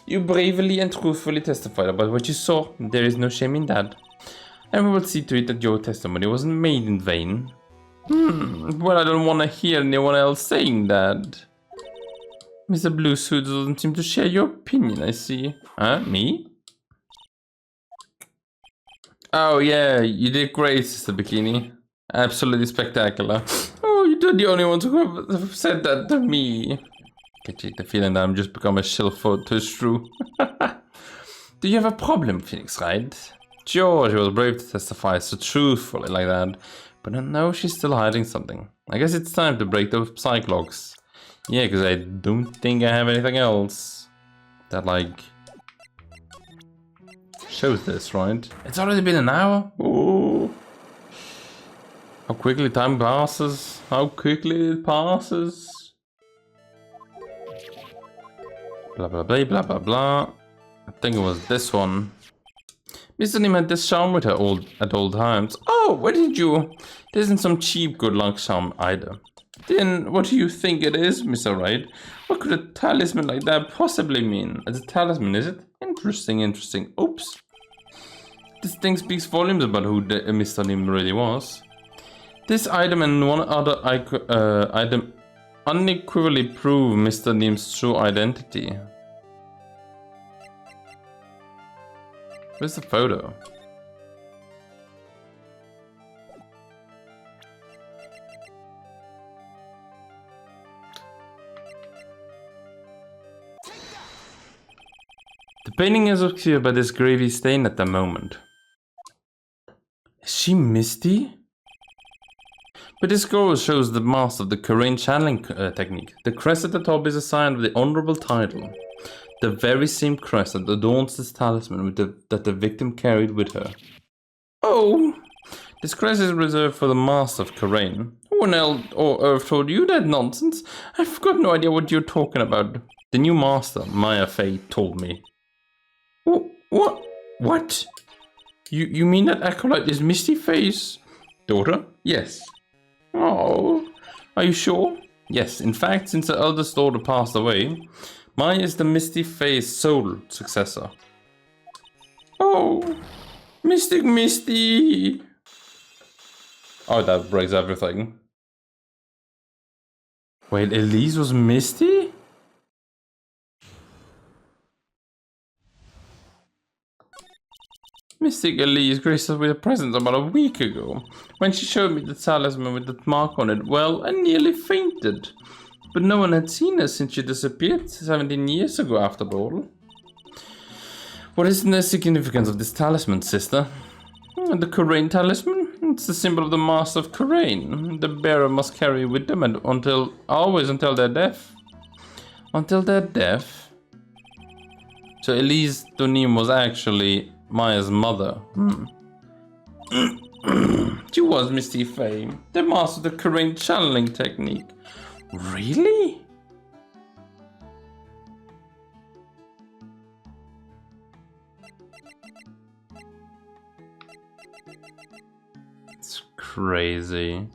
You bravely and truthfully testified about what you saw. There is no shame in that. And we will see to it that your testimony wasn't made in vain. Well, I don't want to hear anyone else saying that. Mr. Blue Suit doesn't seem to share your opinion, I see. Huh? Me? Oh yeah, you did great, Sister Bikini. Absolutely spectacular. Oh, you're the only one to have said that to me. Get the feeling that I'm just become a shill for Tushru. Do you have a problem, Pheonix Wright? George was brave to testify so truthfully like that, but I know she's still hiding something. I guess it's time to break those psych locks. Yeah, because I don't think I have anything else that, like, shows this, right? It's already been an hour? Ooh. How quickly time passes. How quickly it passes. Blah blah blah blah blah blah. I think it was this one. Mr. Nim had this charm with her at all times. Oh, where did you? It isn't some cheap good luck charm either. Then what do you think it is, Mr. Wright? What could a talisman like that possibly mean? It's a talisman, is it? Interesting, interesting. Oops. This thing speaks volumes about who Mr. Nim really was. This item and one other item unequivocally prove Mr. Nim's true identity. Where's the photo? The painting is obscured by this gravy stain at the moment. Is she Misty? But this scroll shows the master of the Korean channeling technique. The crest at the top is a sign of the honorable title. The very same crest that adorns this talisman that the victim carried with her. Oh! This crest is reserved for the master of Korean. Who on earth told you that nonsense? I've got no idea what you're talking about. The new master, Maya Fey, told me. What? What? You mean that acolyte is Misty Fey's daughter? Yes. Oh, are you sure? Yes, in fact, since her eldest daughter passed away, Maya is the Misty Fey's sole successor. Oh, Mystic Misty! Oh, that breaks everything. Wait, Elise was Misty? Mystic Elise graced us with a present about a week ago. When she showed me the talisman with that mark on it, well, I nearly fainted. But no one had seen her since she disappeared 17 years ago after all. What is the significance of this talisman, sister? The Korean talisman? It's the symbol of the master of Korean. The bearer must carry it with them always until their death. Until their death? So Elise Donim was actually Maya's mother. She was Misty Fame, the master of the Korean channeling technique. Really? It's crazy.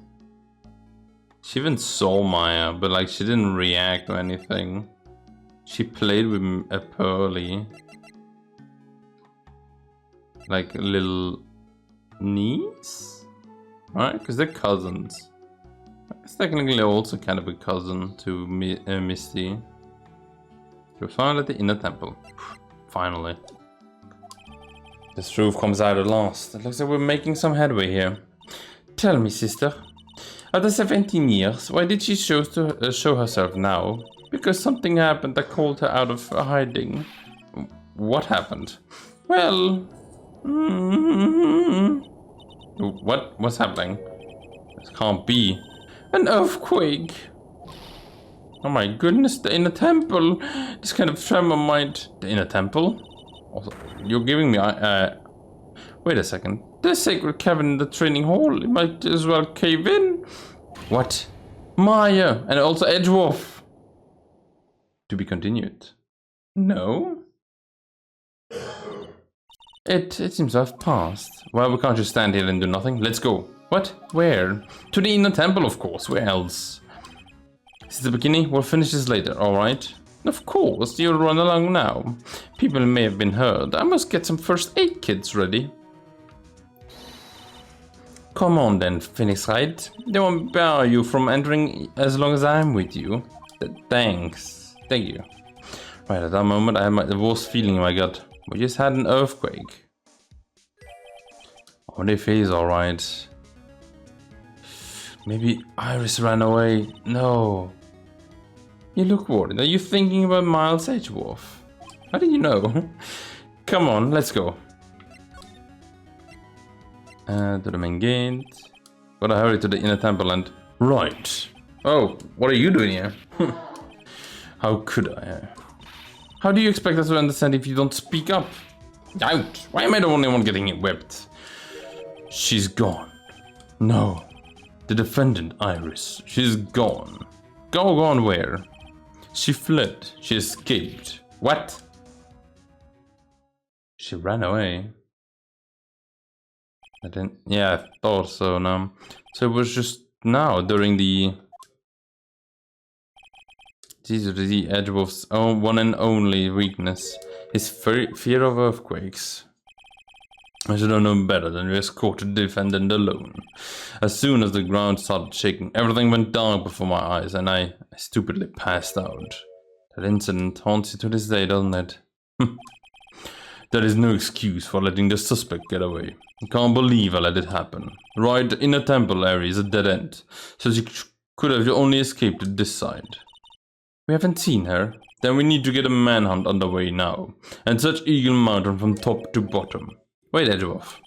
She even saw Maya, but like she didn't react or anything. She played with a Pearly. Like a little niece? Right? Because they're cousins. It's technically also kind of a cousin to Misty. We're found at the inner temple. Finally. This truth comes out at last. It looks like we're making some headway here. Tell me, sister. After 17 years, why did she choose to show herself now? Because something happened that called her out of hiding. What happened? Well... What's happening? This can't be. An earthquake! Oh my goodness, the inner temple! This kind of tremor might... The inner temple? Also, you're giving me... Wait a second. The sacred cavern in the training hall, it might as well cave in. What? Maya! And also Edgeworth! To be continued. No? It seems to have passed. Well, we can't just stand here and do nothing. Let's go. What? Where? To the inner temple, of course. Where else? Since the beginning, we'll finish this later, alright? Of course, you'll run along now. People may have been hurt. I must get some first aid kits ready. Come on then, Pheonix Wright. They won't bar you from entering as long as I'm with you. Thanks. Thank you. Right at that moment, I had the worst feeling in my gut. We just had an earthquake. Oh, they phase alright. Maybe Iris ran away. No. You look worried. Are you thinking about Miles Edgeworth? How do you know? Come on, let's go. To the main gate. Gotta hurry to the inner temple and... Right. Oh, what are you doing here? How could I? How do you expect us to understand if you don't speak up? Out! Why am I the only one getting whipped? She's gone. No. The defendant, Iris. She's gone. Gone where? She fled. She escaped. What? She ran away. I didn't... Yeah, I thought so now. So it was just now, during the... These are the Edgeworth's own one and only weakness. His fear of earthquakes. I should have known better than to escort the defendant alone. As soon as the ground started shaking, everything went dark before my eyes and I stupidly passed out. That incident haunts you to this day, doesn't it? That is no excuse for letting the suspect get away. I can't believe I let it happen. Right in the temple area is a dead end, so she could have only escaped to this side. We haven't seen her. Then we need to get a manhunt underway now, and search Eagle Mountain from top to bottom. Wait, Edgeworth.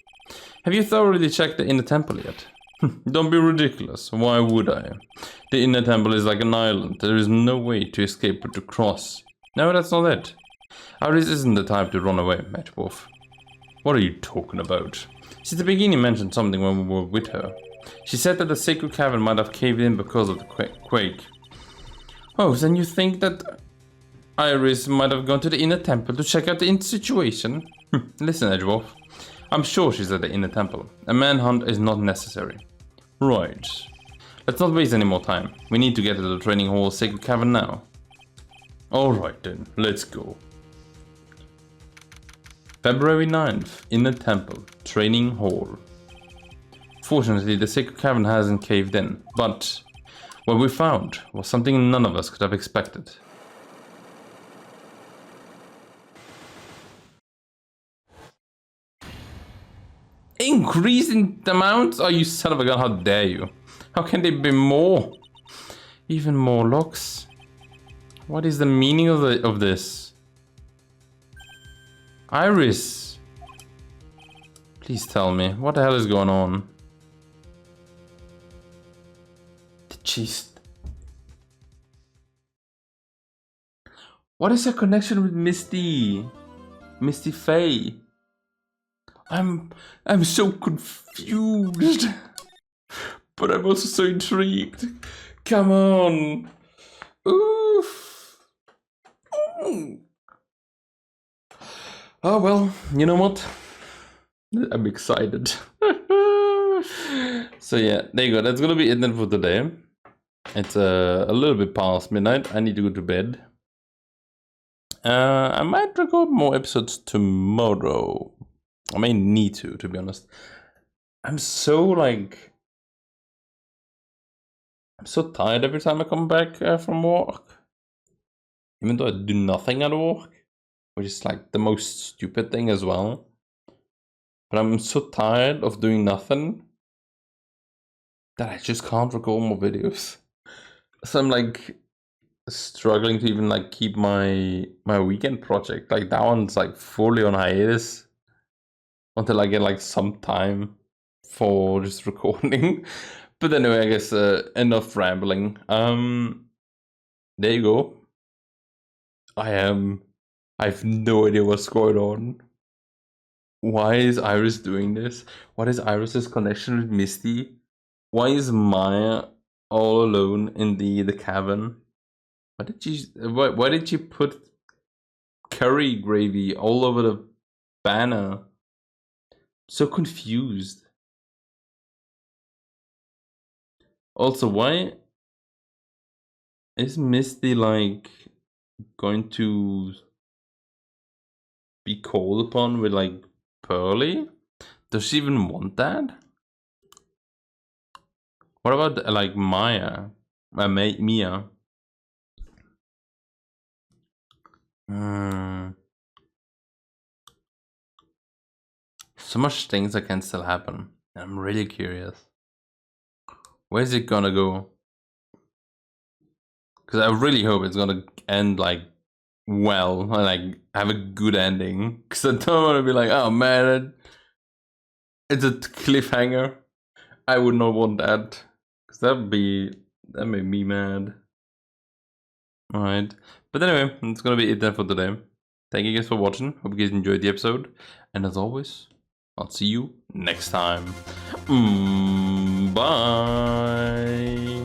Have you thoroughly checked the inner temple yet? Don't be ridiculous. Why would I? The inner temple is like an island. There is no way to escape but to cross. No, that's not it. Iris isn't the type to run away, Edgeworth. What are you talking about? Since the beginning mentioned something when we were with her. She said that the sacred cavern might have caved in because of the quake. Oh, then you think that Iris might have gone to the inner temple to check out the situation? Listen, Edgeworth. I'm sure she's at the inner temple. A manhunt is not necessary. Right. Let's not waste any more time. We need to get to the training hall sacred cavern now. Alright then, let's go. February 9th, inner temple, training hall. Fortunately, the sacred cavern hasn't caved in, but what we found was something none of us could have expected. Increasing the amounts? Oh, you son of a gun, how dare you? How can there be more? Even more locks? What is the meaning of this? Iris! Please tell me, what the hell is going on? The chest. What is her connection with Misty? Misty Faye. I'm so confused. But I'm also so intrigued. Come on. Oof. Oh well, you know what? I'm excited. So yeah, there you go. That's gonna be it then for today. It's a little bit past midnight. I need to go to bed. I might record more episodes tomorrow. I may need to be honest. I'm so tired every time I come back from work. Even though I do nothing at work, which is like the most stupid thing as well. But I'm so tired of doing nothing that I just can't record more videos. So I'm like struggling to even like keep my weekend project. Like that one's like fully on hiatus until I get like some time for just recording. But anyway, I guess enough rambling. There you go. I have no idea what's going on. Why is Iris doing this? What is Iris's connection with Misty? Why is Maya all alone in the cabin? Why did she put curry gravy all over the banner? So confused. Also, why is Misty like going to be called upon with like Pearly? Does she even want that? What about like Maya? Mia? So much things that can still happen. I'm really curious. Where's it gonna go? Because I really hope it's gonna end like well, and like have a good ending. Because I don't want to be like, oh man, it's a cliffhanger. I would not want that. Because that made me mad. Alright. But anyway, it's gonna be it then for today. Thank you guys for watching. Hope you guys enjoyed the episode. And as always, I'll see you next time. Bye.